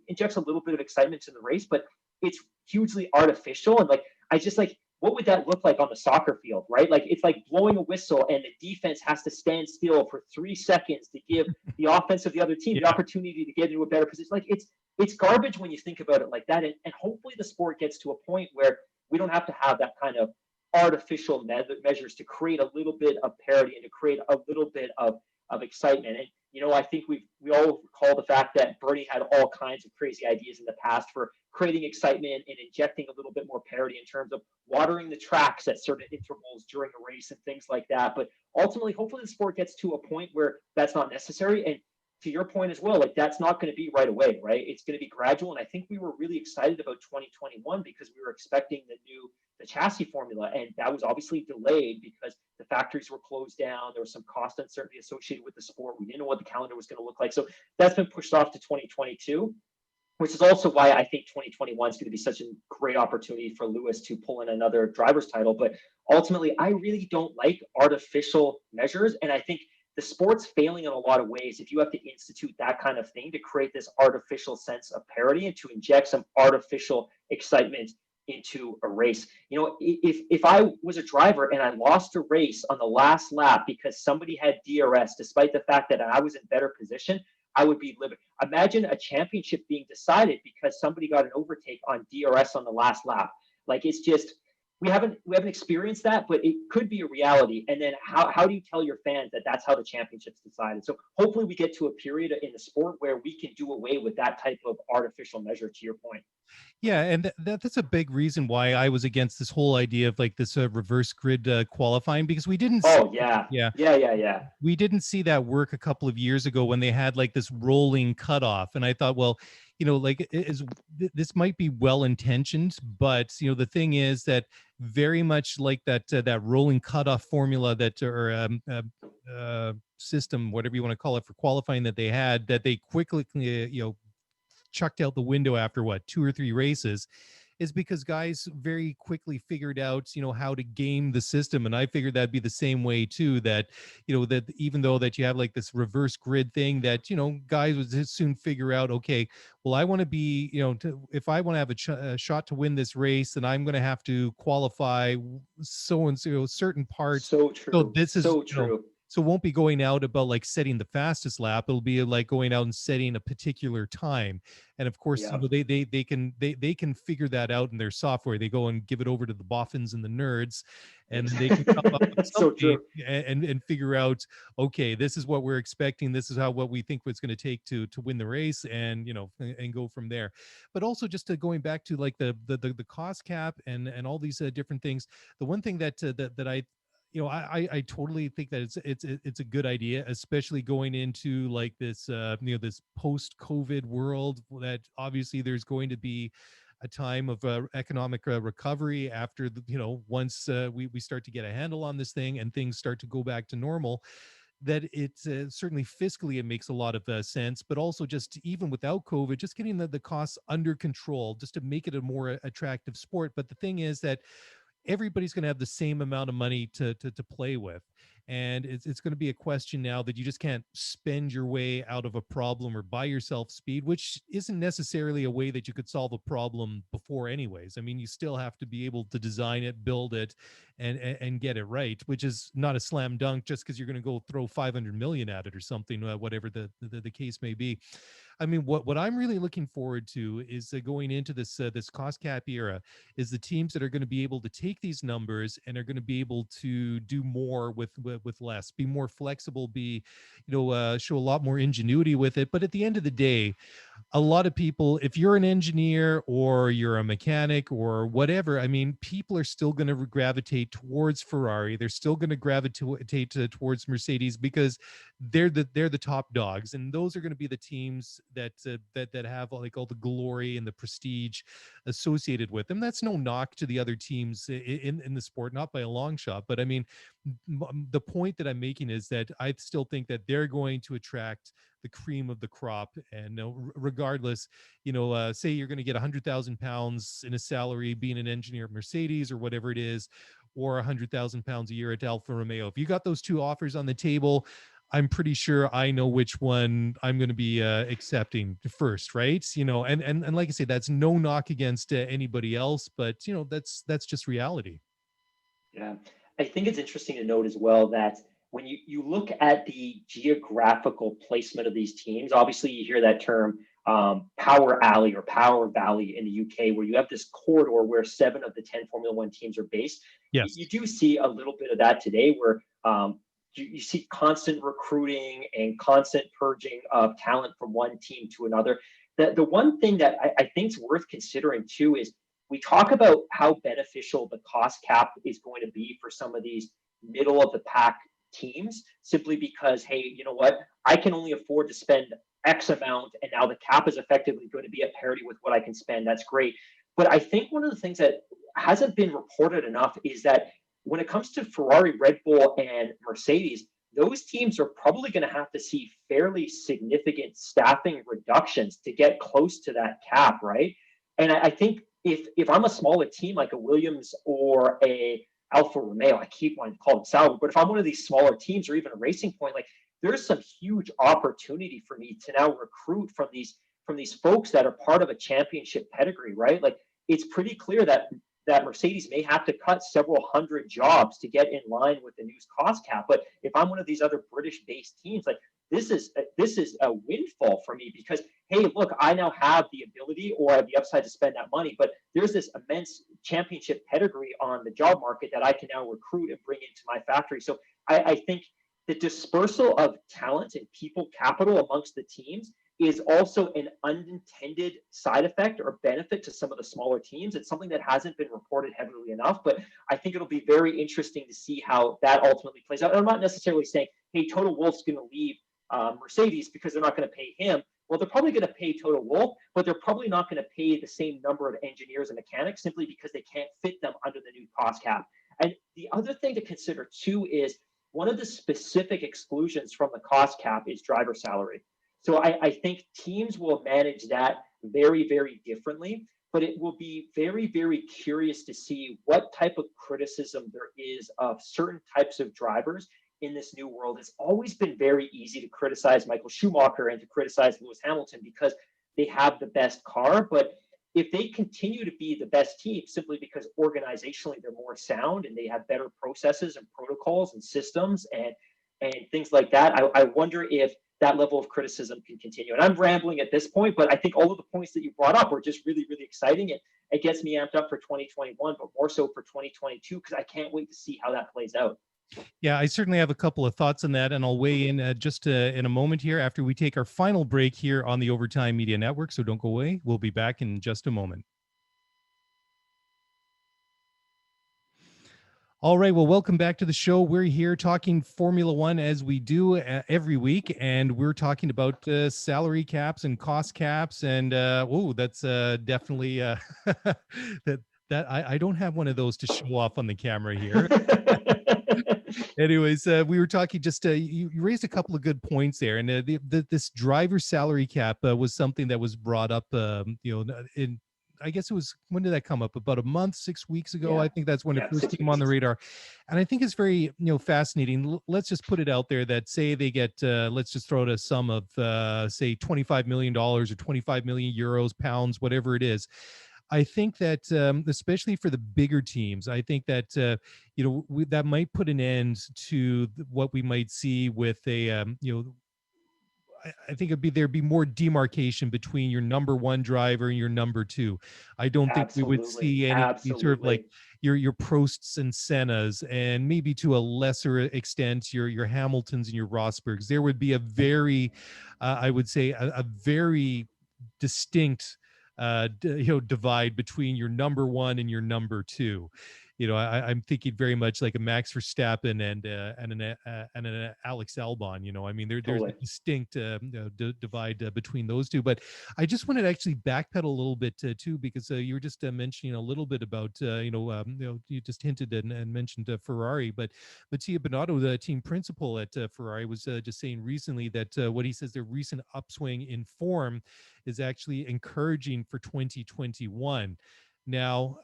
injects a little bit of excitement to the race, but it's hugely artificial. And like, I just like, what would that look like on the soccer field, right? Like, it's like blowing a whistle and the defense has to stand still for 3 seconds to give the offense of the other team the opportunity to get into a better position. Like, it's garbage when you think about it like that. And hopefully the sport gets to a point where we don't have to have that kind of artificial measures to create a little bit of parity and to create a little bit of excitement. And, I think we all recall the fact that Bernie had all kinds of crazy ideas in the past for creating excitement and injecting a little bit more parity in terms of watering the tracks at certain intervals during a race and things like that. But ultimately, hopefully the sport gets to a point where that's not necessary. And to your point as well, like that's not going to be right away, right? It's going to be gradual. And I think we were really excited about 2021 because we were expecting the chassis formula, and that was obviously delayed because the factories were closed down. There was some cost uncertainty associated with the sport. We didn't know what the calendar was going to look like. So that's been pushed off to 2022, which is also why I think 2021 is going to be such a great opportunity for Lewis to pull in another driver's title. But ultimately, I really don't like artificial measures. And I think the sport's failing in a lot of ways if you have to institute that kind of thing to create this artificial sense of parity and to inject some artificial excitement into a race. You know, if I was a driver and I lost a race on the last lap because somebody had DRS, despite the fact that I was in better position, I would be livid. Imagine a championship being decided because somebody got an overtake on DRS on the last lap. Like, it's just, we haven't experienced that, but it could be a reality. And then how do you tell your fans that that's how the championship's decided? So hopefully we get to a period in the sport where we can do away with that type of artificial measure, to your point. Yeah, and that's a big reason why I was against this whole idea of like this reverse grid qualifying, because we didn't see, Oh yeah. Yeah. we didn't see that work a couple of years ago when they had like this rolling cutoff. And I thought, well, you know, like this might be well intentioned, but you know, the thing is that very much like that rolling cutoff formula that system, whatever you want to call it, for qualifying that they had, that they quickly chucked out the window after what, 2 or 3 races, is because guys very quickly figured out, you know, how to game the system. And I figured that'd be the same way too, that, you know, that even though that you have like this reverse grid thing, that, you know, guys would just soon figure out, okay, well, I want to be, you know, if I want to have a shot to win this race, then I'm going to have to qualify so and so certain parts. So true. So this is so you know, true. so it won't be going out about like setting the fastest lap. It'll be like going out and setting a particular time. And of course, Yeah. you know, they can figure that out in their software. They go and give it over to the boffins and the nerds, and then they can come up with So something true. and figure out, okay, this is what we're expecting. This is what we think it's going to take to win the race, and you know, and go from there. But also just going back to like the cost cap and all these different things. The one thing that I, you know, I totally think that it's a good idea, especially going into like this you know, this post-COVID world, that obviously there's going to be a time of economic recovery after you know, once we start to get a handle on this thing and things start to go back to normal. That it's certainly fiscally it makes a lot of sense, but also just even without COVID, just getting the costs under control, just to make it a more attractive sport. But the thing is that everybody's going to have the same amount of money to play with, and it's going to be a question now that you just can't spend your way out of a problem or buy yourself speed, which isn't necessarily a way that you could solve a problem before anyways. I mean, you still have to be able to design it, build it, and get it right, which is not a slam dunk just because you're going to go throw 500 million at it or something, whatever the case may be. I mean, what I'm really looking forward to is going into this cost cap era, is the teams that are going to be able to take these numbers and are going to be able to do more with less, be more flexible, be, you know, show a lot more ingenuity with it. But at the end of the day, a lot of people, if you're an engineer or you're a mechanic or whatever, I mean, people are still going to gravitate towards Ferrari. They're still going to gravitate towards Mercedes because they're the top dogs, and those are going to be the teams that have like all the glory and the prestige associated with them. That's no knock to the other teams in the sport, not by a long shot. But I mean, the point that I'm making is that I still think that they're going to attract the cream of the crop. And regardless, you know, say you're going to get 100,000 pounds in a salary being an engineer at Mercedes or whatever it is, or 100,000 pounds a year at Alfa Romeo. If you got those two offers on the table, I'm pretty sure I know which one I'm going to be accepting first, right? You know, and like I say, that's no knock against anybody else, but you know, that's just reality. Yeah. I think it's interesting to note as well that when you look at the geographical placement of these teams, obviously you hear that term Power Alley or Power Valley in the UK, where you have this corridor where 7 of the 10 Formula One teams are based. Yes. You do see a little bit of that today, where you see constant recruiting and constant purging of talent from one team to another. The one thing that I think is worth considering too is we talk about how beneficial the cost cap is going to be for some of these middle of the pack teams simply because, hey, you know what? I can only afford to spend X amount, and now the cap is effectively going to be at parity with what I can spend. That's great. But I think one of the things that hasn't been reported enough is that when it comes to Ferrari, Red Bull, and Mercedes, those teams are probably going to have to see fairly significant staffing reductions to get close to that cap, right? And I think if I'm a smaller team like a Williams or a Alfa Romeo, I keep wanting to call them Sauber, but if I'm one of these smaller teams or even a Racing Point, like there's some huge opportunity for me to now recruit from these folks that are part of a championship pedigree, right? Like it's pretty clear that Mercedes may have to cut several hundred jobs to get in line with the new cost cap. But if I'm one of these other British-based teams, like this is a windfall for me because, hey, look, I now have the ability or I have the upside to spend that money, but there's this immense championship pedigree on the job market that I can now recruit and bring into my factory. So I think the dispersal of talent and people capital amongst the teams is also an unintended side effect or benefit to some of the smaller teams. It's something that hasn't been reported heavily enough, but I think it'll be very interesting to see how that ultimately plays out. And I'm not necessarily saying, hey, Toto Wolff's going to leave Mercedes because they're not going to pay him. Well, they're probably going to pay Toto Wolff, but they're probably not going to pay the same number of engineers and mechanics simply because they can't fit them under the new cost cap. And the other thing to consider too is one of the specific exclusions from the cost cap is driver salary. So I think teams will manage that very, very differently, but it will be very, very curious to see what type of criticism there is of certain types of drivers in this new world. It's always been very easy to criticize Michael Schumacher and to criticize Lewis Hamilton because they have the best car. But if they continue to be the best team simply because organizationally they're more sound and they have better processes and protocols and systems and things like that, I wonder if that level of criticism can continue. And I'm rambling at this point, but I think all of the points that you brought up were just really, really exciting. And it gets me amped up for 2021, but more so for 2022, because I can't wait to see how that plays out. Yeah, I certainly have a couple of thoughts on that, and I'll weigh in just in a moment here after we take our final break here on the Overtime Media Network. So don't go away. We'll be back in just a moment. All right. Well, welcome back to the show. We're here talking Formula One as we do every week, and we're talking about salary caps and cost caps. And that's definitely that I don't have one of those to show off on the camera here. Anyways, we were talking just you raised a couple of good points there, and this driver salary cap was something that was brought up, in. I guess it was, when did that come up? About a month, 6 weeks ago. Yeah. I think that's when it first came on the radar. And I think it's very, fascinating. Let's just put it out there that say they get, let's just throw out a sum of, say $25 million or 25 million euros, pounds, whatever it is. I think that, especially for the bigger teams, I think that, that might put an end to what we might see with a, I think there'd be more demarcation between your number one driver and your number two. I don't think we would see any sort of like your Prosts and Sennas, and maybe to a lesser extent your Hamiltons and your Rosbergs. There would be a very, I would say, a very distinct divide between your number one and your number two. I'm thinking very much like a Max Verstappen and an Alex Albon. I mean, there's a distinct divide between those two. But I just wanted to actually backpedal a little bit too, because you were just mentioning a little bit about you just hinted and mentioned Ferrari, but Mattia Binotto, the team principal at Ferrari, was just saying recently that what he says their recent upswing in form is actually encouraging for 2021. Now,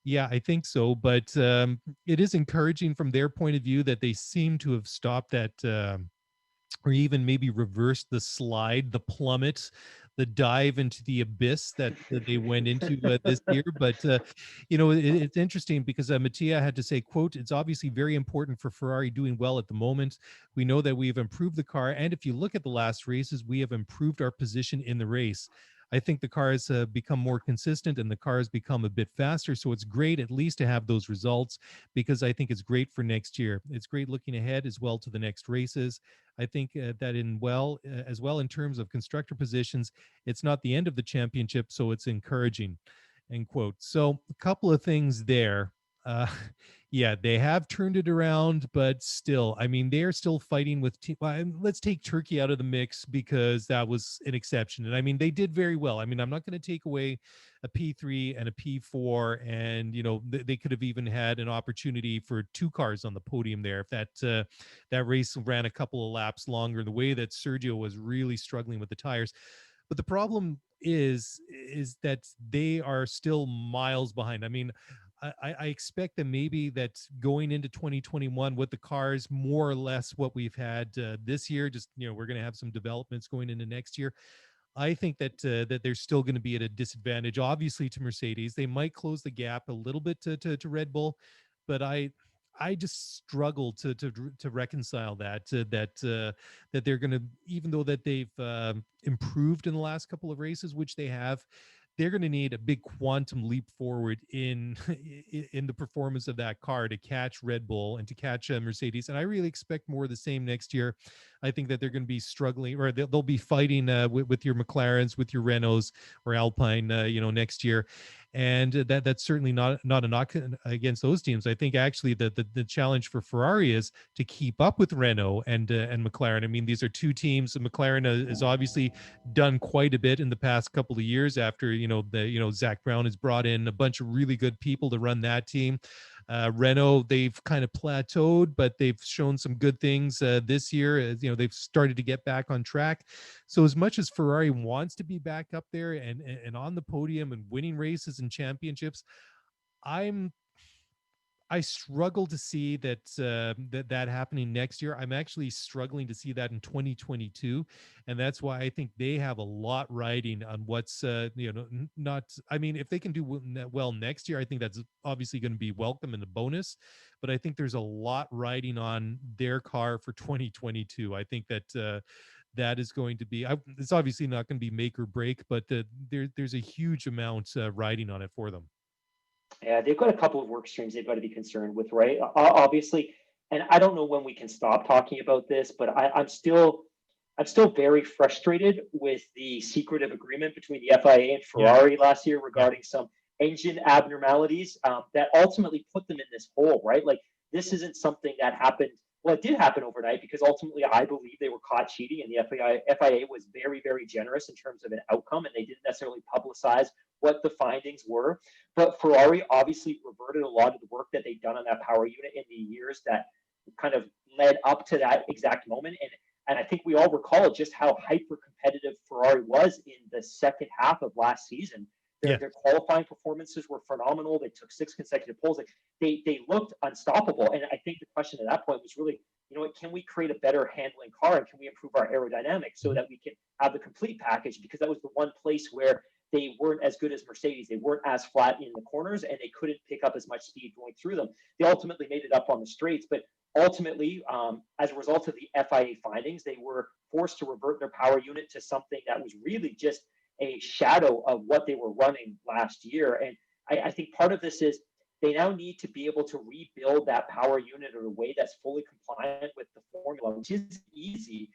yeah, I think so, but it is encouraging from their point of view that they seem to have stopped that, or even maybe reversed the slide, the plummet, the dive into the abyss that they went into this year. But, it's interesting because Mattia had to say, quote, "It's obviously very important for Ferrari doing well at the moment. We know that we've improved the car. And if you look at the last races, we have improved our position in the race. I think the car has become more consistent and the car has become a bit faster. So it's great at least to have those results, because I think it's great for next year. It's great looking ahead as well to the next races. I think that as well in terms of constructor positions, it's not the end of the championship, so it's encouraging," end quote. So a couple of things there. Uh, yeah, they have turned it around, but still, I mean, they're still fighting with. Well, let's take Turkey out of the mix because that was an exception, and I mean, they did very well. I mean, I'm not going to take away a P3 and a P4, and they could have even had an opportunity for two cars on the podium there if that race ran a couple of laps longer. The way that Sergio was really struggling with the tires, but the problem is that they are still miles behind. I mean, I expect that maybe that going into 2021 with the cars more or less what we've had this year, just we're going to have some developments going into next year. I think that they're still going to be at a disadvantage, obviously, to Mercedes. They might close the gap a little bit to Red Bull, but I just struggle to reconcile that they're going to, even though that they've improved in the last couple of races, which they have, they're going to need a big quantum leap forward in in the performance of that car to catch Red Bull and to catch Mercedes. And I really expect more of the same next year. I think that they're going to be struggling, or they'll be fighting with your McLarens, with your Renaults or Alpine, next year. And that's certainly not a knock against those teams. I think actually that the challenge for Ferrari is to keep up with Renault and McLaren. I mean, these are two teams. McLaren has obviously done quite a bit in the past couple of years after Zach Brown has brought in a bunch of really good people to run that team. Renault, they've kind of plateaued, but they've shown some good things this year. They've started to get back on track. So as much as Ferrari wants to be back up there and on the podium and winning races and championships, I'm I struggle to see that happening next year. I'm actually struggling to see that in 2022, and that's why I think they have a lot riding on what's not. I mean, if they can do well next year, I think that's obviously going to be welcome and a bonus. But I think there's a lot riding on their car for 2022. I think that that is going to be. It's obviously not going to be make or break, but there's a huge amount riding on it for them. Yeah, they've got a couple of work streams they've got to be concerned with, right? Obviously, and I don't know when we can stop talking about this, but I'm still very frustrated with the secretive agreement between the FIA and Yeah, Ferrari last year yeah, regarding some engine abnormalities that ultimately put them in this hole, right? Like this isn't something that happened. Well, it did happen overnight because ultimately I believe they were caught cheating, and the FIA was very, very generous in terms of an outcome, and they didn't necessarily publicize what the findings were. But Ferrari obviously reverted a lot of the work that they'd done on that power unit in the years that kind of led up to that exact moment. And I think we all recall just how hyper competitive Ferrari was in the second half of last season. Their, yeah. their qualifying performances were phenomenal. They took 6 consecutive poles. Like they looked unstoppable. And I think the question at that point was really, can we create a better handling car, and can we improve our aerodynamics so Mhm. that we can have the complete package? Because that was the one place where they weren't as good as Mercedes. They weren't as flat in the corners, and they couldn't pick up as much speed going through them. They ultimately made it up on the straights, but ultimately, as a result of the FIA findings, they were forced to revert their power unit to something that was really just a shadow of what they were running last year. And I think part of this is they now need to be able to rebuild that power unit in a way that's fully compliant with the formula, which is easy.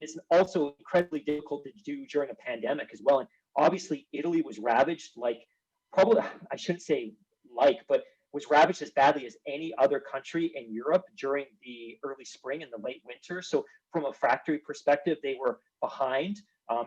It's also incredibly difficult to do during a pandemic as well. And obviously, Italy was ravaged probably, I shouldn't say but was ravaged as badly as any other country in Europe during the early spring and the late winter. So, from a factory perspective, they were behind.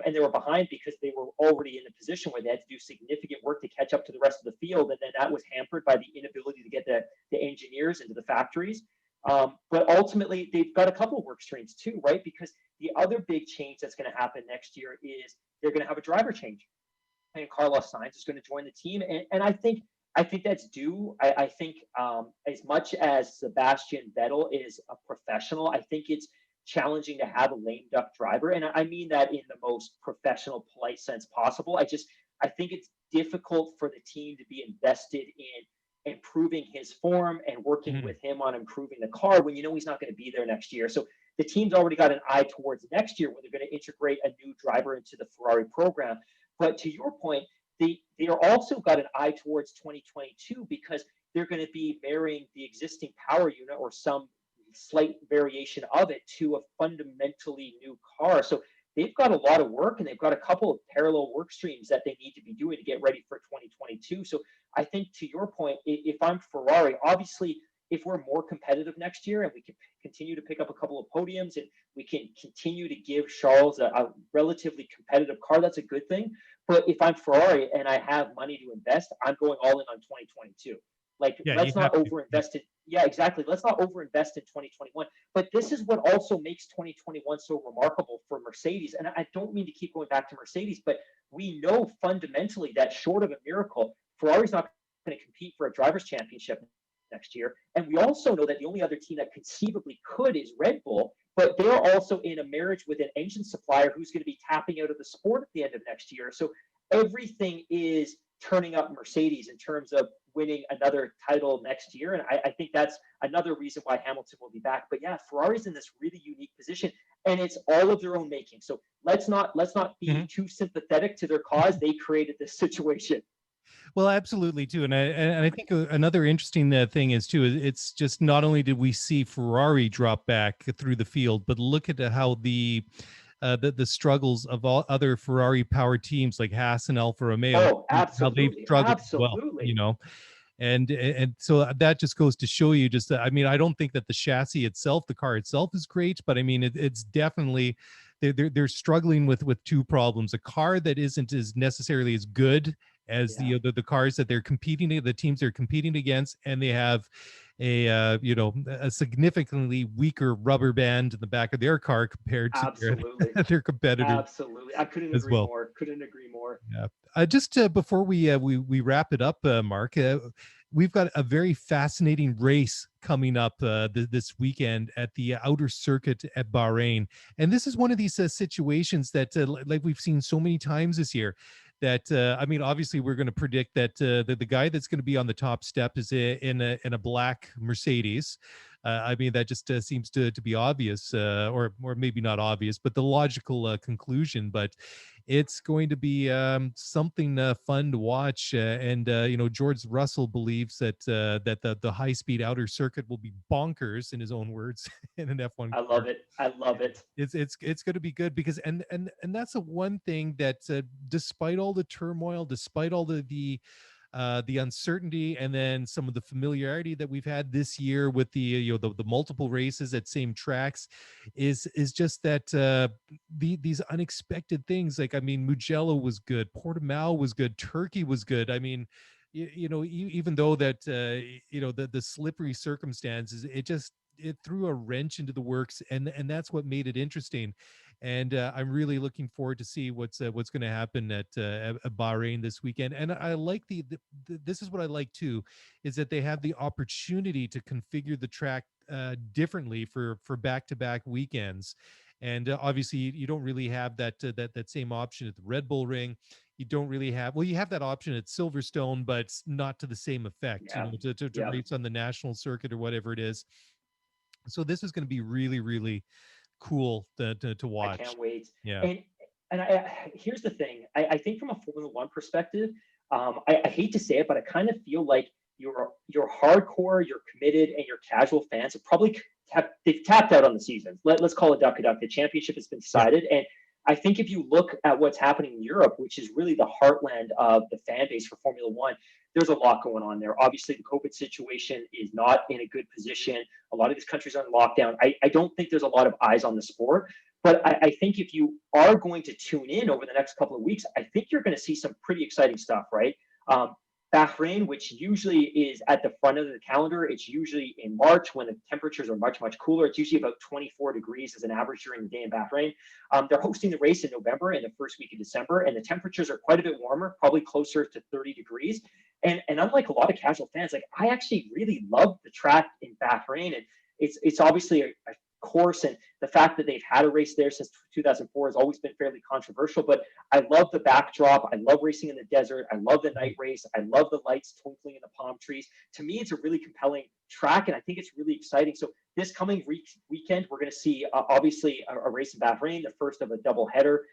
And they were behind because they were already in a position where they had to do significant work to catch up to the rest of the field. And then that was hampered by the inability to get the engineers into the factories. But ultimately, they've got a couple of work streams too, right? Because the other big change that's going to happen next year is they're going to have a driver change. And Carlos Sainz is going to join the team. And I think that's due. I think as much as Sebastian Vettel is a professional, I think it's challenging to have a lame duck driver. And I mean that in the most professional, polite sense possible. I think it's difficult for the team to be invested in improving his form and working Mhm. with him on improving the car when he's not going to be there next year. So the team's already got an eye towards next year where they're going to integrate a new driver into the Ferrari program. But to your point, they are also got an eye towards 2022 because they're going to be marrying the existing power unit or some slight variation of it to a fundamentally new car. So they've got a lot of work, and they've got a couple of parallel work streams that they need to be doing to get ready for 2022. So I think, to your point, if I'm Ferrari, obviously, if we're more competitive next year and we can continue to pick up a couple of podiums and we can continue to give Charles a relatively competitive car, that's a good thing. But if I'm Ferrari and I have money to invest, I'm going all in on 2022. Like, Yeah, you let's not have to. overinvest in. Yeah, exactly. Let's not overinvest in 2021. But this is what also makes 2021 so remarkable for Mercedes. And I don't mean to keep going back to Mercedes, but we know fundamentally that short of a miracle, Ferrari's not going to compete for a drivers' championship next year. And we also know that the only other team that conceivably could is Red Bull, but they're also in a marriage with an engine supplier who's going to be tapping out of the sport at the end of next year. So everything is turning up Mercedes in terms of winning another title next year. And I think that's another reason why Hamilton will be back. But yeah, Ferrari's in this really unique position, and it's all of their own making. So let's not be too sympathetic to their cause. They created this situation. Well, absolutely too, and I think another interesting thing is too. It's just not only did we see Ferrari drop back through the field, but look at how the struggles of all other Ferrari powered teams like Haas and Alfa Romeo, how they've struggled as well. You know, and so that just goes to show you just I mean, I don't think that the chassis itself, the car itself, is great, but I mean, it's definitely they're struggling with two problems: a car that isn't as necessarily as good as the cars that they're competing, the teams they're competing against, and they have a a significantly weaker rubber band in the back of their car compared to their competitors. Absolutely, I couldn't agree more. Couldn't agree more. Yeah. Just before we wrap it up, Mark, we've got a very fascinating race coming up this weekend at the outer circuit at Bahrain, and this is one of these situations that like we've seen so many times this year. That I mean, obviously, we're going to predict that the guy that's going to be on the top step is in a black Mercedes. I mean, that just seems to be obvious, or maybe not obvious, but the logical conclusion. But it's going to be something fun to watch. And George Russell believes that the high speed outer circuit will be bonkers, in his own words, in an F1 car. I love it. I love it. It's going to be good because and that's the one thing that despite all the turmoil, despite all the uncertainty, and then some of the familiarity that we've had this year with the multiple races at same tracks, is just that these unexpected things. Like, I mean, Mugello was good, Portimao was good, Turkey was good. I mean, even though that the slippery circumstances, it threw a wrench into the works, and that's what made it interesting. And I'm really looking forward to see what's going to happen at Bahrain this weekend. And I like this is what I like too, is that they have the opportunity to configure the track differently for back-to-back weekends. And obviously, you don't really have that same option at the Red Bull Ring. You don't really have, well, you have that option at Silverstone, but it's not to the same effect. To race on the national circuit or whatever it is. So this is going to be really, really cool to watch. I can't wait. Yeah. And here's the thing. I think from a Formula One perspective, I hate to say it, but I kind of feel like your hardcore, your committed, and your casual fans have probably they've tapped out on the season. Let's call it duck a duck. The championship has been decided, and I think if you look at what's happening in Europe, which is really the heartland of the fan base for Formula One, there's a lot going on there. Obviously, the COVID situation is not in a good position. A lot of these countries are in lockdown. I don't think there's a lot of eyes on the sport. But I think if you are going to tune in over the next couple of weeks, I think you're going to see some pretty exciting stuff, right? Bahrain, which usually is at the front of the calendar, it's usually in March when the temperatures are much, much cooler. It's usually about 24 degrees as an average during the day in Bahrain. They're hosting the race in November and the first week of December, and the temperatures are quite a bit warmer, probably closer to 30 degrees. And unlike a lot of casual fans, like, I actually really love the track in Bahrain, and it's obviously a course, and the fact that they've had a race there since 2004 has always been fairly controversial. But I love the backdrop. I love racing in the desert. I love the night race. I love the lights twinkling in the palm trees. To me, it's a really compelling track, and I think it's really exciting. So this coming weekend, we're going to see obviously a race in Bahrain, the first of a double header.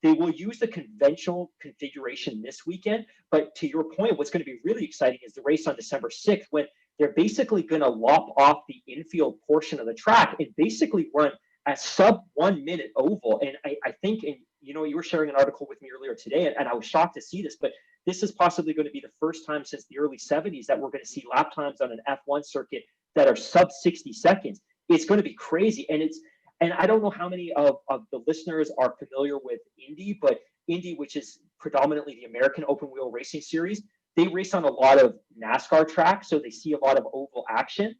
They will use the conventional configuration this weekend, but to your point, what's going to be really exciting is the race on December 6th, when they're basically going to lop off the infield portion of the track and basically run a sub 1 minute oval. And I think, and you were sharing an article with me earlier today, and I was shocked to see this, but this is possibly going to be the first time since the early 70s that we're going to see lap times on an F1 circuit that are sub 60 seconds. It's going to be crazy. And I don't know how many of the listeners are familiar with Indy, but Indy, which is predominantly the American open wheel racing series, they race on a lot of NASCAR tracks, so they see a lot of oval action.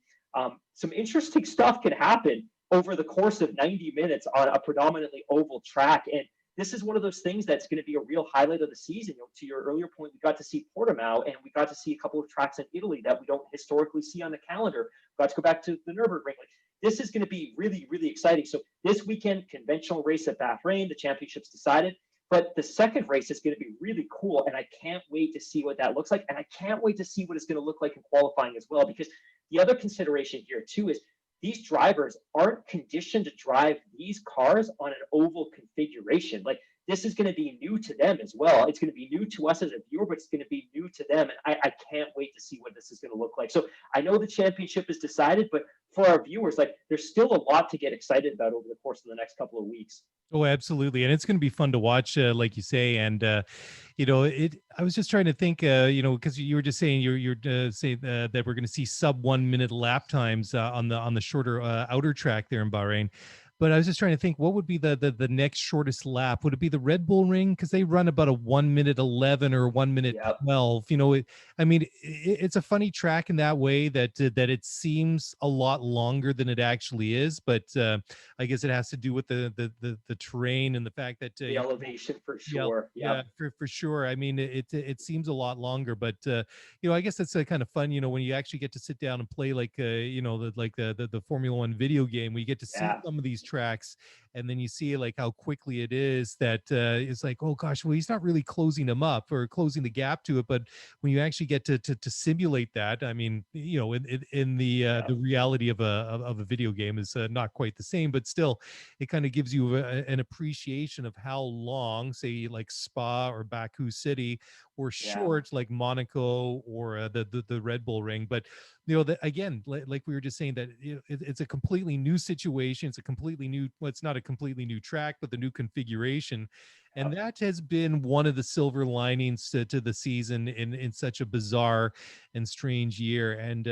Some interesting stuff can happen over the course of 90 minutes on a predominantly oval track. And this is one of those things that's going to be a real highlight of the season. To your earlier point, we got to see Portimao, and we got to see a couple of tracks in Italy that we don't historically see on the calendar. Got to go back to the Nürburgring. This is going to be really, really exciting. So this weekend, conventional race at Bahrain, the championships decided. But the second race is going to be really cool, and I can't wait to see what that looks like. And I can't wait to see what it's going to look like in qualifying as well, because the other consideration here, too, is these drivers aren't conditioned to drive these cars on an oval configuration. Like, this is going to be new to them as well. It's going to be new to us as a viewer, but it's going to be new to them. And I can't wait to see what this is going to look like. So I know the championship is decided, but for our viewers, like, there's still a lot to get excited about over the course of the next couple of weeks. Oh, absolutely. And it's going to be fun to watch, like you say. And, I was just trying to think, because you were just saying you're saying that we're going to see sub 1 minute lap times on the shorter outer track there in Bahrain. But I was just trying to think, what would be the next shortest lap? Would it be the Red Bull Ring? Because they run about a 1 minute 11 or 1 minute 12. It's a funny track in that way that it seems a lot longer than it actually is. But I guess it has to do with the terrain and the fact that the elevation for sure. Yeah, for sure. I mean, it seems a lot longer, but I guess that's kind of fun. When you actually get to sit down and play like the Formula One video game, we get to see some of these tracks, and then you see like how quickly it is that it's like, oh gosh, well, he's not really closing them up or closing the gap to it. But when you actually get to simulate that, I mean, in the reality of a video game is not quite the same, but still, it kind of gives you an appreciation of how long, say, like Spa or Baku City, or short like Monaco or the Red Bull Ring. But again, like we were just saying, that it's a completely new situation. It's a completely new, well, it's not a completely new track, but the new configuration. And that has been one of the silver linings to the season in such a bizarre and strange year. And,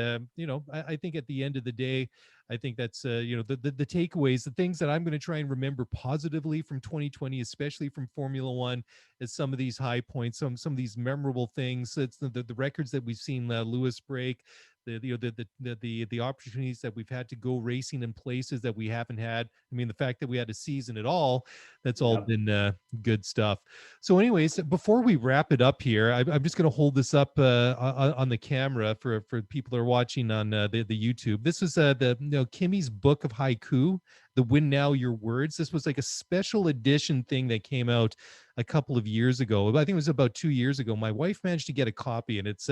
I think at the end of the day, I think that's, the takeaways, the things that I'm going to try and remember positively from 2020, especially from Formula One, is some of these high points, some of these memorable things. It's the records that we've seen Lewis break, the opportunities that we've had to go racing in places that we haven't had. I mean, the fact that we had a season at all, that's all been good stuff. So anyways, before we wrap it up here, I'm just going to hold this up on the camera for people that are watching on the YouTube. This is Kimmy's book of haiku, The Win Now Your Words. This was like a special edition thing that came out a couple of years ago. I think it was about 2 years ago. My wife managed to get a copy, and it's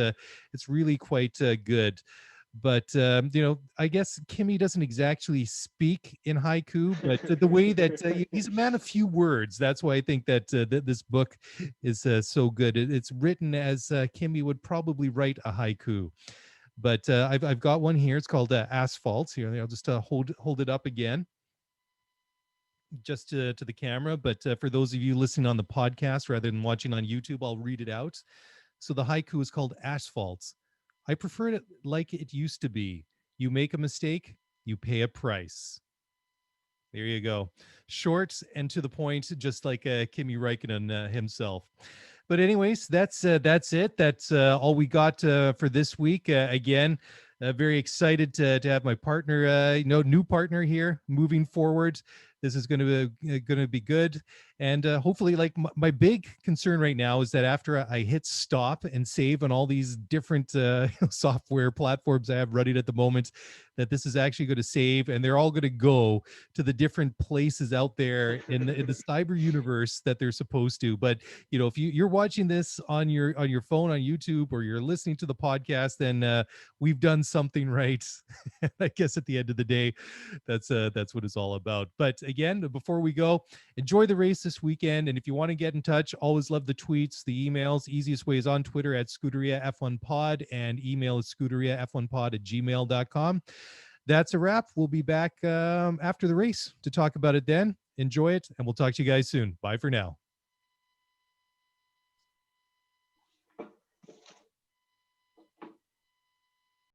really quite good. But I guess Kimmy doesn't exactly speak in haiku, but the way that he's a man of few words. That's why I think that this book is so good. It's written as Kimmy would probably write a haiku. But I've got one here. It's called Asphalt. Here, I'll just hold it up again, just to the camera. But for those of you listening on the podcast rather than watching on YouTube, I'll read it out. So the haiku is called Asphalt. I prefer it like it used to be. You make a mistake, you pay a price. There you go. Short and to the point, just like Kimi Räikkönen himself. But anyways, that's it. That's all we got for this week. Again, very excited to have my partner, new partner here moving forward. This is going to be good. And hopefully, like my big concern right now is that after I hit stop and save on all these different software platforms I have running at the moment, that this is actually going to save, and they're all going to go to the different places out there in the cyber universe that they're supposed to. But if you're watching this on your phone on YouTube, or you're listening to the podcast, then we've done something right. I guess at the end of the day, that's what it's all about. But again, before we go, enjoy the race this weekend. And if you want to get in touch, always love the tweets, the emails. Easiest way is on Twitter at Scuderia F1 Pod, and email is scuderiaf1pod@gmail.com. that's a wrap. We'll be back after the race to talk about it then. Enjoy it, and we'll talk to you guys soon. Bye for now.